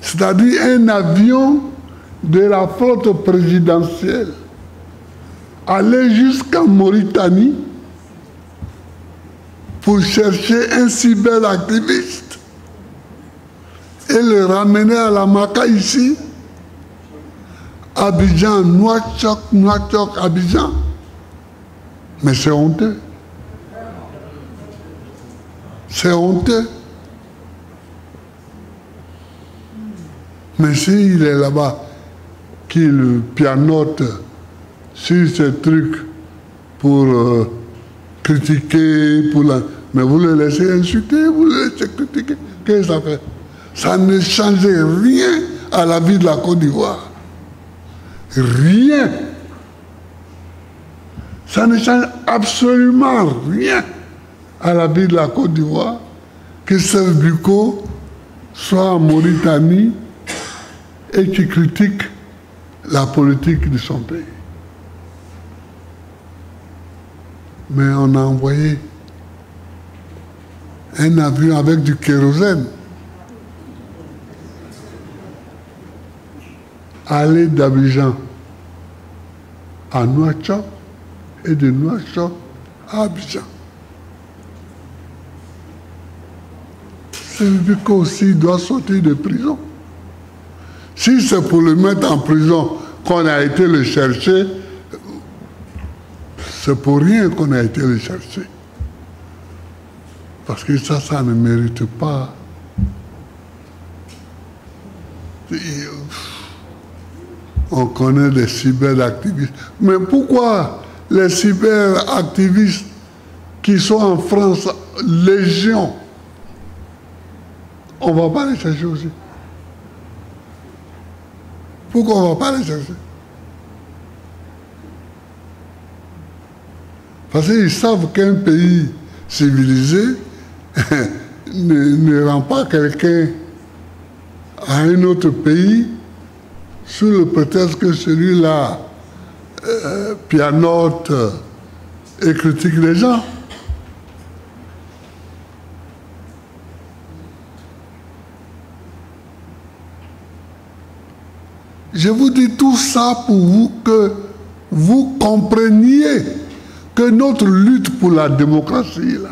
c'est-à-dire un avion de la flotte présidentielle, aller jusqu'en Mauritanie pour chercher un cyberactiviste et le ramener à la Maka ici, Abidjan, Nouakchott, Abidjan. Mais c'est honteux. C'est honteux. Mais s'il est là-bas, qu'il pianote sur ces trucs pour critiquer, mais vous le laissez insulter, vous le laissez critiquer, qu'est-ce que ça fait? Ça ne change rien à la vie de la Côte d'Ivoire. Rien. Ça ne change absolument rien à la vie de la Côte d'Ivoire que Seif Biko soit en Mauritanie et qui critique la politique de son pays. Mais on a envoyé un avion avec du kérosène aller d'Abidjan à Nouakchott et de Nouakchott à Abidjan. Seif Biko aussi doit sortir de prison. Si c'est pour le mettre en prison qu'on a été le chercher, c'est pour rien qu'on a été le chercher. Parce que ça ne mérite pas. On connaît les cyberactivistes. Mais pourquoi les cyberactivistes qui sont en France, légion, on ne va pas les chercher aussi? Pourquoi on ne va pas les chercher? Parce qu'ils savent qu'un pays civilisé ne rend pas quelqu'un à un autre pays sous le prétexte que celui-là pianote et critique les gens. Je vous dis tout ça pour vous que vous compreniez que notre lutte pour la démocratie, là,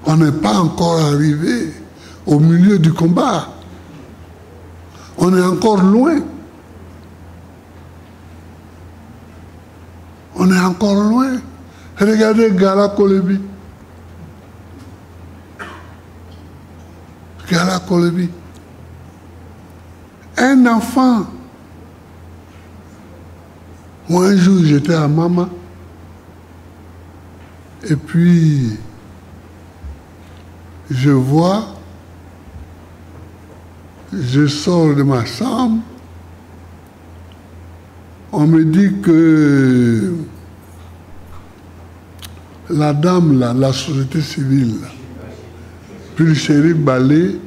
on n'est pas encore arrivé au milieu du combat. On est encore loin. On est encore loin. Regardez Gala Kolebi. Gala Kolebi. Un enfant. Moi, un jour, j'étais à Mama. Et puis, je vois, je sors de ma chambre, on me dit que la dame, là, la société civile, là, puis le shérif Balé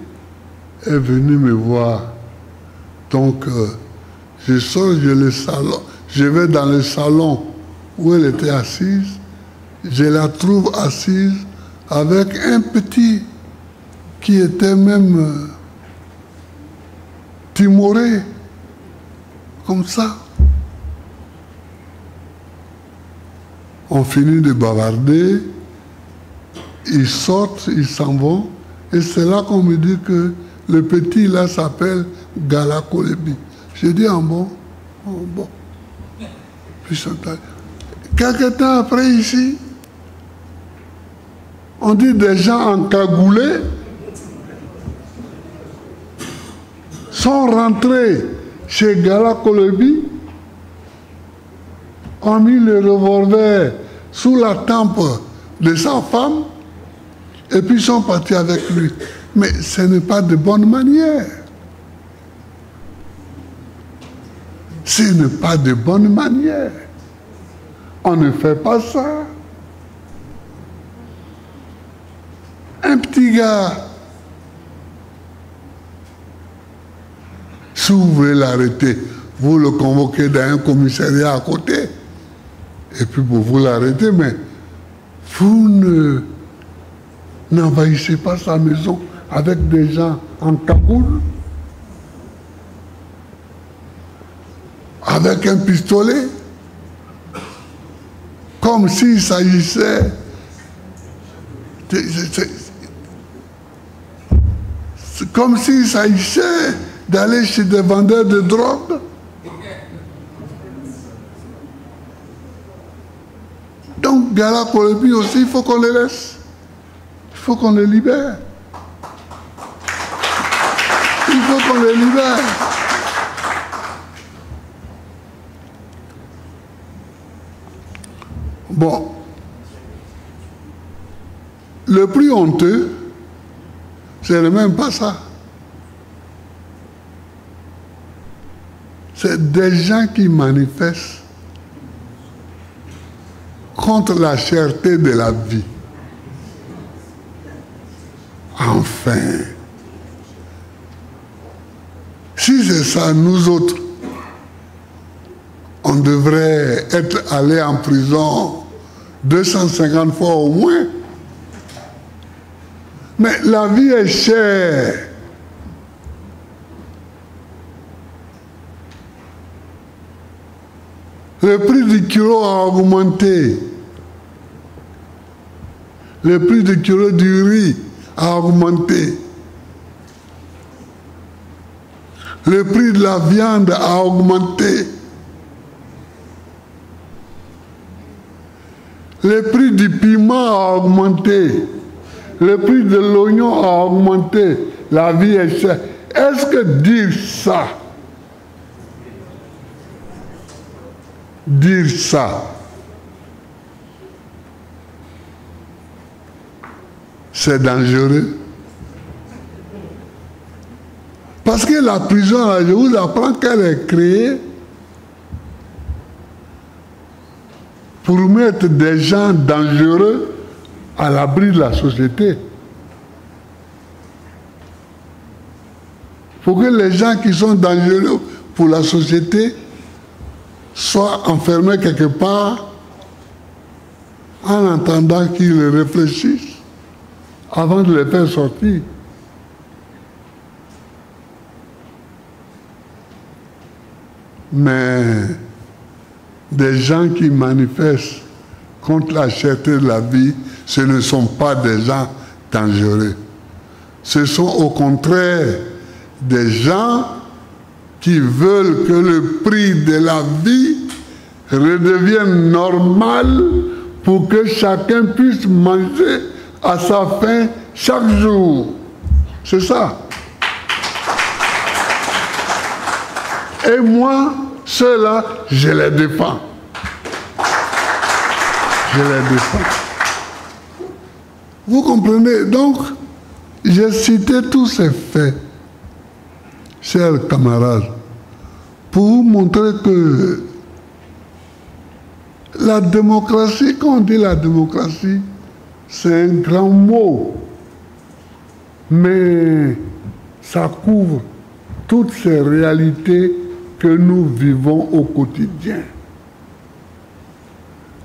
est venu me voir. Donc, je sors, je vais dans le salon où elle était assise, je la trouve assise avec un petit qui était même timoré, comme ça. On finit de bavarder, ils sortent, ils s'en vont, et c'est là qu'on me dit que le petit là s'appelle Gala Kolebi. J'ai dit, bon. Puis quelques temps après ici, on dit des gens encagoulés sont rentrés chez Gala Kolebi, ont mis le revolver sous la tempe de sa femme et puis sont partis avec lui. Mais ce n'est pas de bonne manière. Ce n'est pas de bonne manière. On ne fait pas ça. Un petit gars, si vous voulez l'arrêter, vous le convoquez dans un commissariat à côté, et puis vous l'arrêtez, mais vous n'envahissez pas sa maison avec des gens en cagoule, avec un pistolet, comme s'il s'agissait comme s'il s'agissait d'aller chez des vendeurs de drogue. Donc, Gala Kolebi aussi, il faut qu'on les laisse. Il faut qu'on les libère. Il faut qu'on les libère. Bon. Le plus honteux, c'est même pas ça. C'est des gens qui manifestent contre la cherté de la vie. Enfin, si c'est ça, nous autres, on devrait être allés en prison 250 fois au moins. Mais la vie est chère. Le prix du kilo a augmenté. Le prix du kilo du riz a augmenté. Le prix de la viande a augmenté. Le prix du piment a augmenté. Le prix de l'oignon a augmenté. La vie est chère. Est-ce que dire ça, c'est dangereux? Parce que la prison, là, je vous apprends qu'elle est créée pour mettre des gens dangereux à l'abri de la société. Pour que les gens qui sont dangereux pour la société soient enfermés quelque part en attendant qu'ils réfléchissent avant de les faire sortir. Mais des gens qui manifestent contre la cherté de la vie, ce ne sont pas des gens dangereux. Ce sont au contraire des gens qui veulent que le prix de la vie redevienne normal pour que chacun puisse manger à sa faim chaque jour. C'est ça. Et moi, ceux-là, je les défends. Je les défends. Vous comprenez? Donc, j'ai cité tous ces faits, chers camarades, pour vous montrer que la démocratie, quand on dit la démocratie, c'est un grand mot, mais ça couvre toutes ces réalités que nous vivons au quotidien.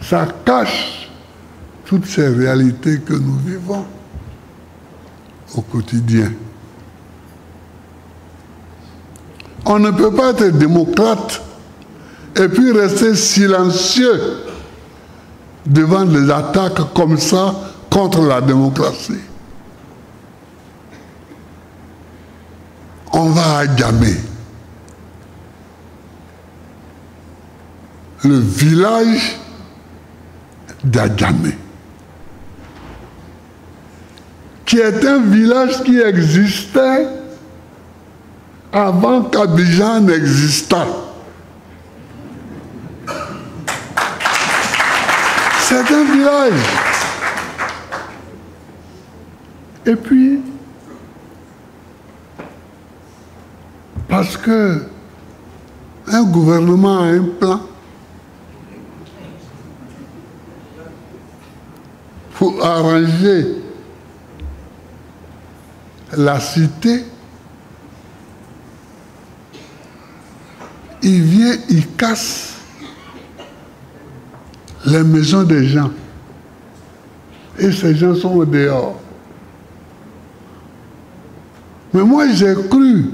Ça cache toutes ces réalités que nous vivons au quotidien. On ne peut pas être démocrate et puis rester silencieux devant des attaques comme ça contre la démocratie. On va à Djamé. Le village d'Adjamé, qui est un village qui existait avant qu'Abidjan n'existât. C'est un village. Et puis, parce que un gouvernement a un plan pour arranger la cité, il vient, il casse les maisons des gens. Et ces gens sont au dehors. Mais moi, j'ai cru,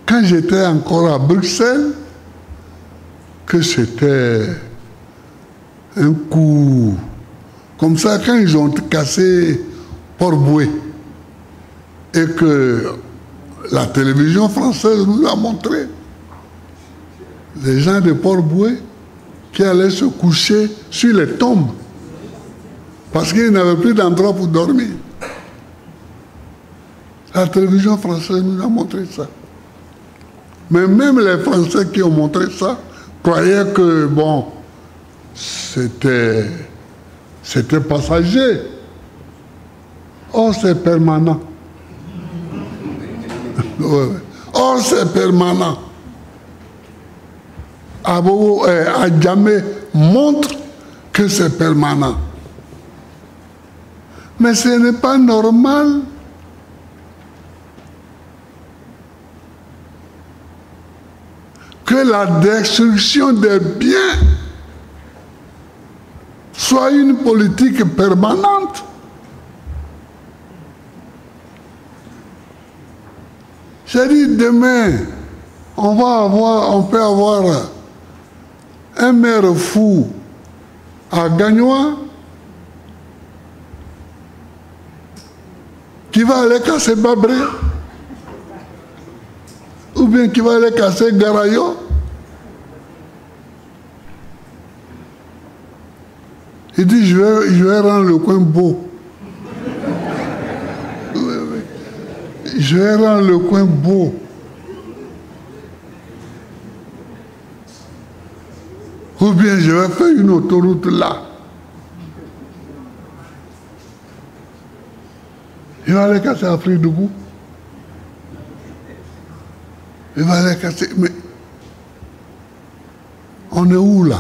quand j'étais encore à Bruxelles, que c'était un coup. Comme ça, quand ils ont cassé Port-Boué et que la télévision française nous a montré les gens de Port-Boué qui allaient se coucher sur les tombes parce qu'ils n'avaient plus d'endroit pour dormir. La télévision française nous a montré ça. Mais même les Français qui ont montré ça croyaient que, bon, c'était passager. Or, c'est permanent. Or, c'est permanent. Adjamé montre que c'est permanent. Mais ce n'est pas normal que la destruction des biens soit une politique permanente. J'ai dit demain, on peut avoir un maire fou à Gagnois qui va aller casser Babré ou bien qui va aller casser Garayo. Il dit, je vais rendre le coin beau. Je vais rendre le coin beau. Ou bien je vais faire une autoroute là. Il va aller casser Afrique debout. Il va aller casser. Mais on est où là?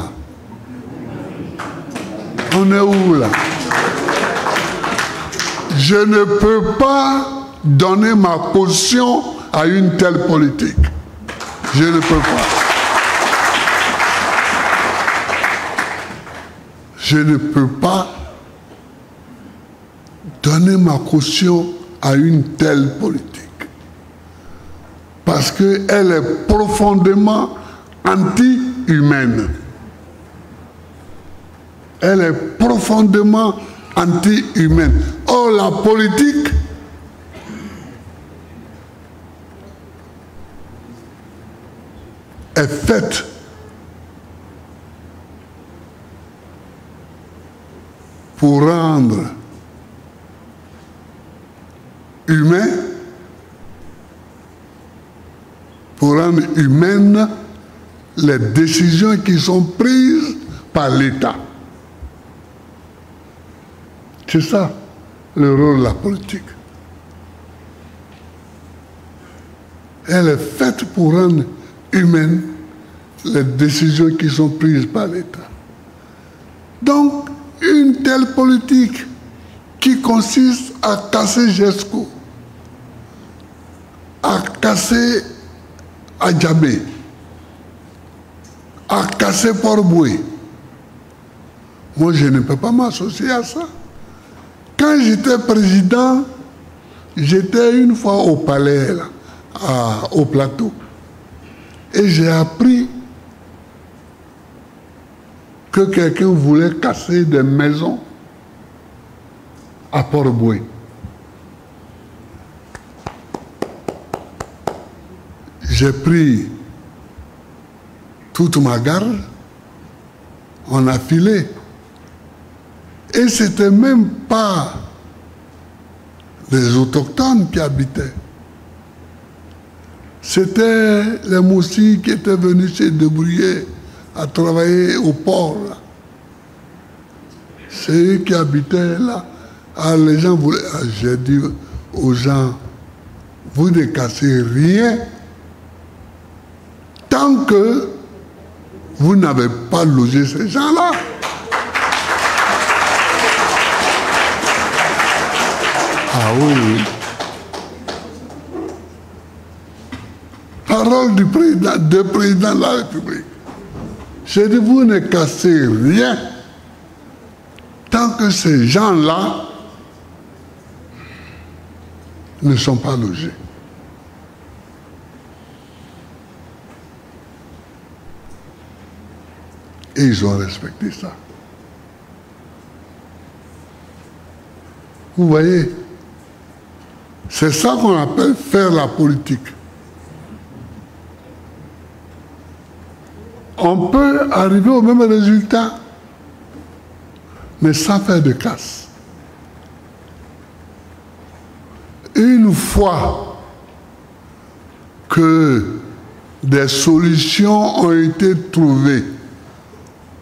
On est où là? Je ne peux pas donner ma caution à une telle politique. Je ne peux pas. Je ne peux pas donner ma caution à une telle politique. Parce qu'elle est profondément anti-humaine. Elle est profondément anti-humaine. Or, la politique est faite pour rendre humain, pour rendre humaines les décisions qui sont prises par l'État. C'est ça le rôle de la politique. Elle est faite pour rendre humaines les décisions qui sont prises par l'État. Donc, une telle politique qui consiste à casser GESCO, à casser Adjamé, à casser Port-Boué, moi je ne peux pas m'associer à ça. Quand j'étais président, j'étais une fois au palais, là, au plateau, et j'ai appris que quelqu'un voulait casser des maisons à Port-Boué. J'ai pris toute ma garde, on a filé. Et c'était même pas les autochtones qui habitaient. C'était les moussis qui étaient venus se débrouiller à travailler au port. C'est eux qui habitaient là. Alors les gens voulaient... J'ai dit aux gens, vous ne cassez rien tant que vous n'avez pas logé ces gens-là. Ah oui. Parole du président de la République. J'ai dit, vous ne cassez rien tant que ces gens-là ne sont pas logés. Et ils ont respecté ça. Vous voyez, c'est ça qu'on appelle faire la politique. On peut arriver au même résultat, mais sans faire de casse. Une fois que des solutions ont été trouvées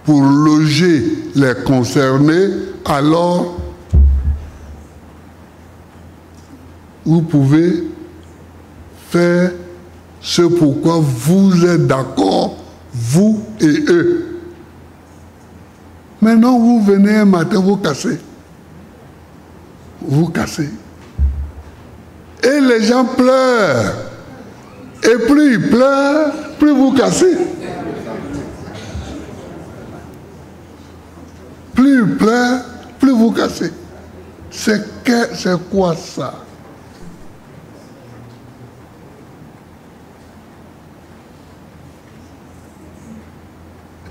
pour loger les concernés, alors vous pouvez faire ce pourquoi vous êtes d'accord, vous et eux. Maintenant, vous venez un matin, vous cassez. Vous cassez. Et les gens pleurent. Et plus ils pleurent, plus vous cassez. Plus ils pleurent, plus vous cassez. C'est quoi ça?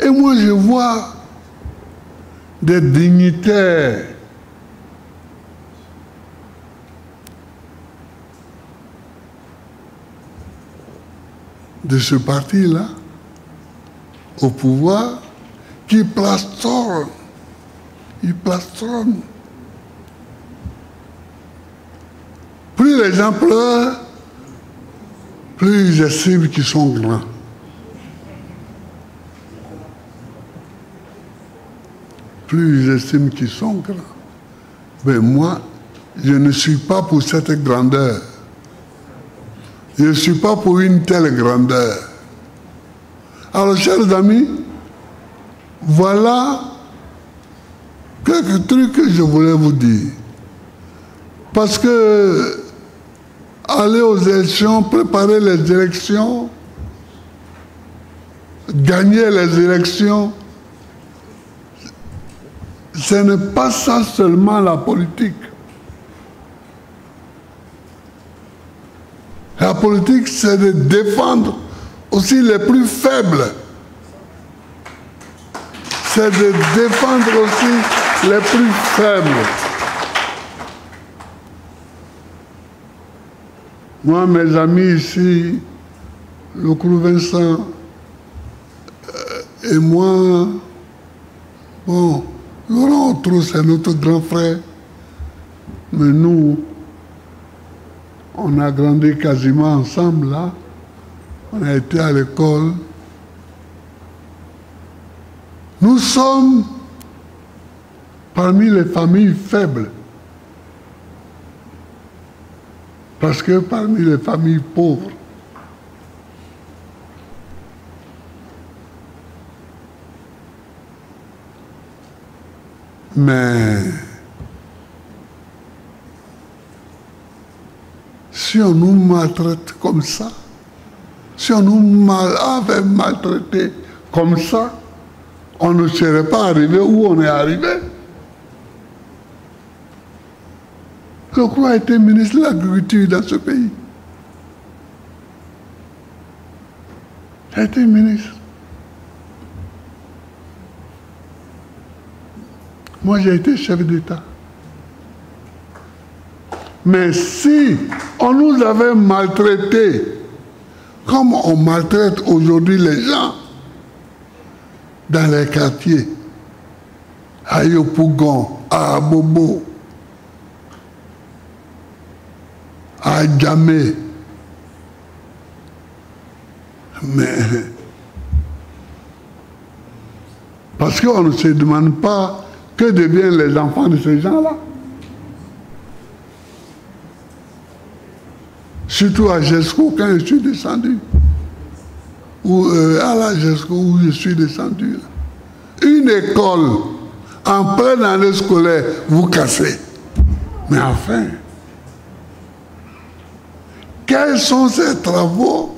Et moi, je vois des dignitaires de ce parti-là au pouvoir qui plastronnent. Ils plastronnent. Plus les gens pleurent, plus ils estiment qu'ils sont grands. Plus ils estiment qu'ils sont grands. Mais moi, je ne suis pas pour cette grandeur. Je ne suis pas pour une telle grandeur. Alors, chers amis, voilà quelques trucs que je voulais vous dire. Parce que aller aux élections, préparer les élections, gagner les élections, ce n'est pas ça seulement la politique. La politique, c'est de défendre aussi les plus faibles. c'est de défendre aussi les plus faibles. Moi, mes amis ici, le Crou Vincent et moi, bon, Laurent Autrou, c'est notre grand frère, mais nous, on a grandi quasiment ensemble là, on a été à l'école. Nous sommes parmi les familles faibles, parce que parmi les familles pauvres, mais si on nous maltraite comme ça, si on nous avait maltraité comme ça, on ne serait pas arrivé où on est arrivé. Le Crou a été ministre de l'Agriculture dans ce pays. Il a été ministre. Moi, j'ai été chef d'État. Mais si on nous avait maltraités, comme on maltraite aujourd'hui les gens dans les quartiers, à Yopougon, à Abobo, à Djamé, mais parce qu'on ne se demande pas que deviennent les enfants de ces gens-là. Surtout à Jesco, quand je suis descendu. Ou à la Jesco, où je suis descendu. Là. Une école, en pleine année scolaire, vous cassez. Mais enfin, quels sont ces travaux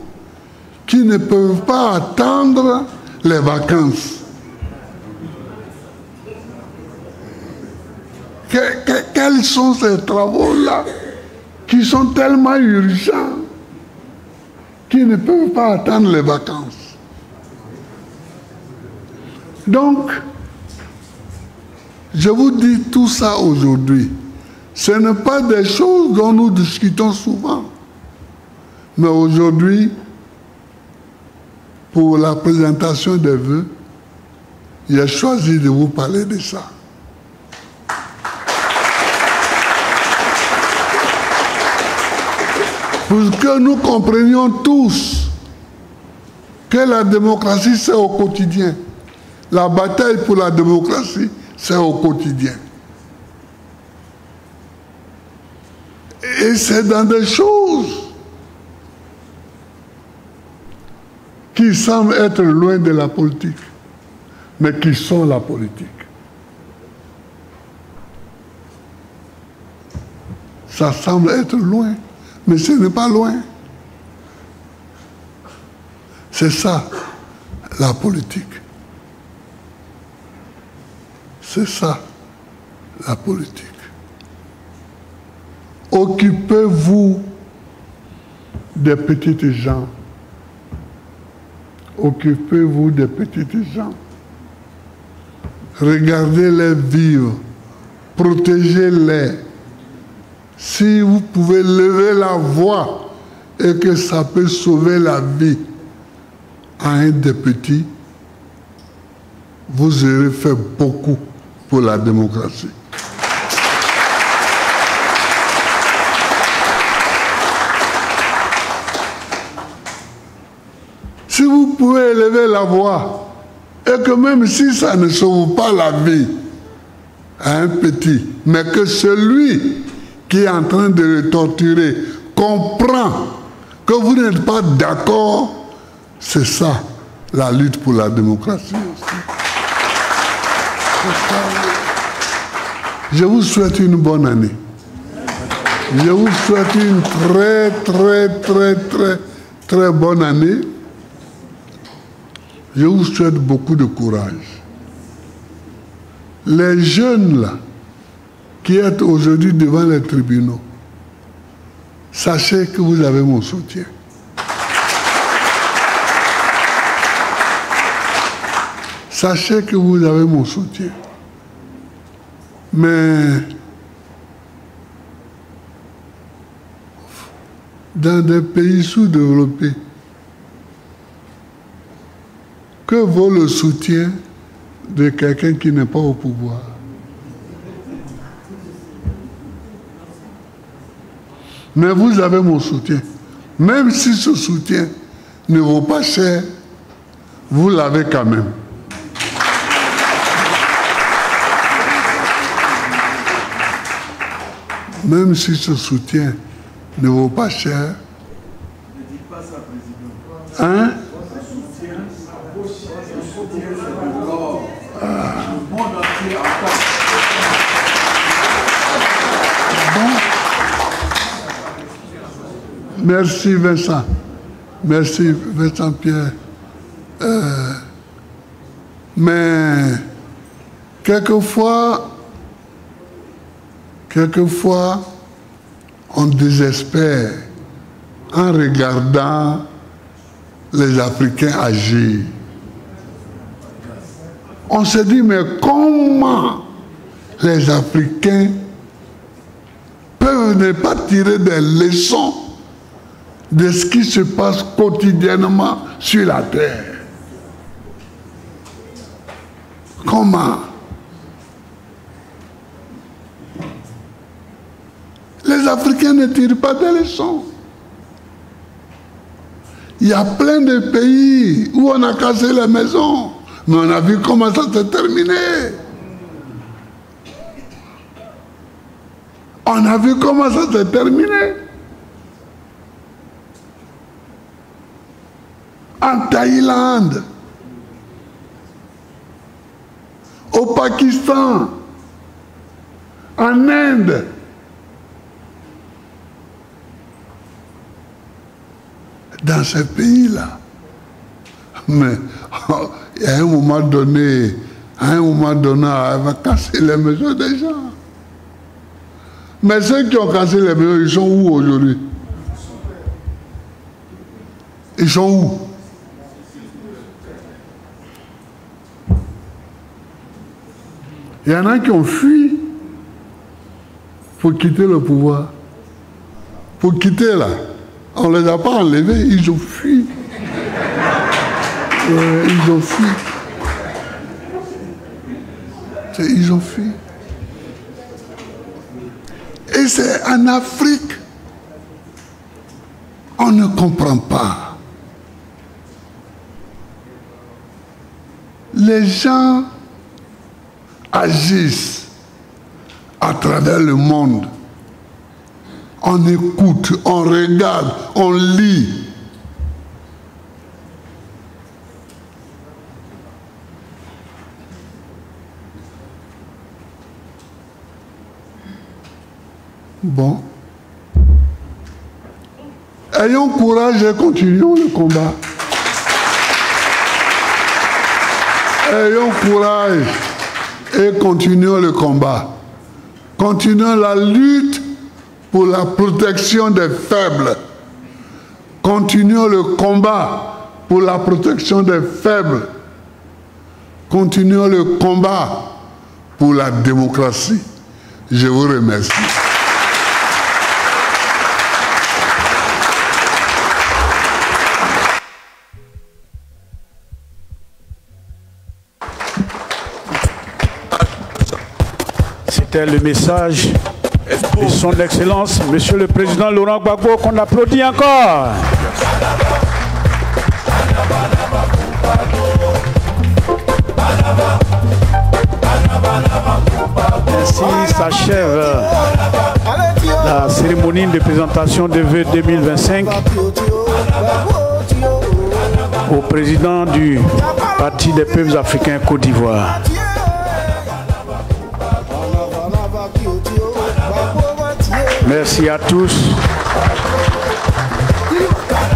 qui ne peuvent pas attendre les vacances? Quels sont ces travaux-là qui sont tellement urgents qui ne peuvent pas attendre les vacances? Donc, je vous dis tout ça aujourd'hui. Ce n'est pas des choses dont nous discutons souvent. Mais aujourd'hui, pour la présentation des vœux, j'ai choisi de vous parler de ça. Pour que nous comprenions tous que la démocratie, c'est au quotidien. La bataille pour la démocratie, c'est au quotidien. Et c'est dans des choses qui semblent être loin de la politique, mais qui sont la politique. Ça semble être loin, mais ce n'est pas loin. C'est ça, la politique. C'est ça, la politique. Occupez-vous des petites gens. Occupez-vous des petites gens. Regardez-les vivre. Protégez-les. Si vous pouvez lever la voix et que ça peut sauver la vie à un des petits, vous aurez fait beaucoup pour la démocratie. Si vous pouvez élever la voix, et que même si ça ne sauve pas la vie à un petit, mais que celui qui est en train de le torturer comprend que vous n'êtes pas d'accord, c'est ça, la lutte pour la démocratie aussi. Je vous souhaite une bonne année. Je vous souhaite une très bonne année. Je vous souhaite beaucoup de courage. Les jeunes là, qui êtes aujourd'hui devant les tribunaux, sachez que vous avez mon soutien. sachez que vous avez mon soutien. Mais dans des pays sous-développés, que vaut le soutien de quelqu'un qui n'est pas au pouvoir? Mais vous avez mon soutien. Même si ce soutien ne vaut pas cher, vous l'avez quand même. Même si ce soutien ne vaut pas cher. Ne dites pas ça, président. Hein? Merci Vincent. Merci Vincent Pierre. Mais quelquefois, on désespère en regardant les Africains agir. On se dit, mais comment les Africains peuvent ne pas tirer des leçons de ce qui se passe quotidiennement sur la terre? Comment? Les Africains ne tirent pas de leçons. Il y a plein de pays où on a cassé les maisons, mais on a vu comment ça s'est terminé. On a vu comment ça s'est terminé. En Thaïlande, au Pakistan, en Inde. Dans ces pays-là. Mais à un moment donné, on va casser les maisons des gens. Mais ceux qui ont cassé les maisons, ils sont où aujourd'hui? Ils sont où? Il y en a qui ont fui pour quitter le pouvoir. Pour quitter là. On ne les a pas enlevés, ils ont fui. Ils ont fui. Ils ont fui. Et c'est en Afrique. On ne comprend pas. Les gens agissent à travers le monde. On écoute, on regarde, on lit. Bon. Ayons courage et continuons le combat. Ayons courage et continuons le combat. Continuons la lutte pour la protection des faibles. Continuons le combat pour la protection des faibles. Continuons le combat pour la démocratie. Je vous remercie. C'était le message de son Excellence, Monsieur le Président Laurent Gbagbo, qu'on applaudit encore. Ainsi s'achève la cérémonie de présentation de vœux 2025 au président du Parti des peuples africains Côte d'Ivoire. Merci à tous.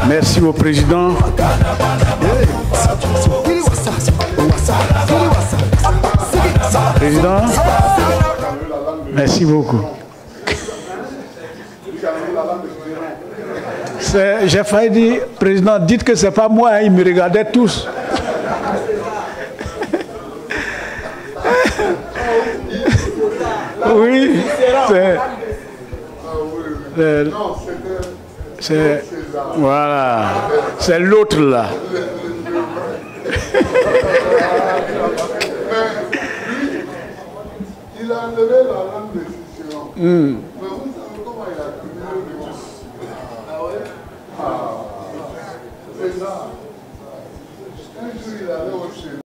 Merci au président. Président, merci beaucoup. J'ai failli dire, président, dites que c'est pas moi, hein, ils me regardaient tous. Oui, c'est voilà, c'est l'autre là. Il a enlevé la langue de Cicéron. Mais vous savez comment il a tenu le Ah ouais? Ah, c'est ça. Un jour, il allait au chez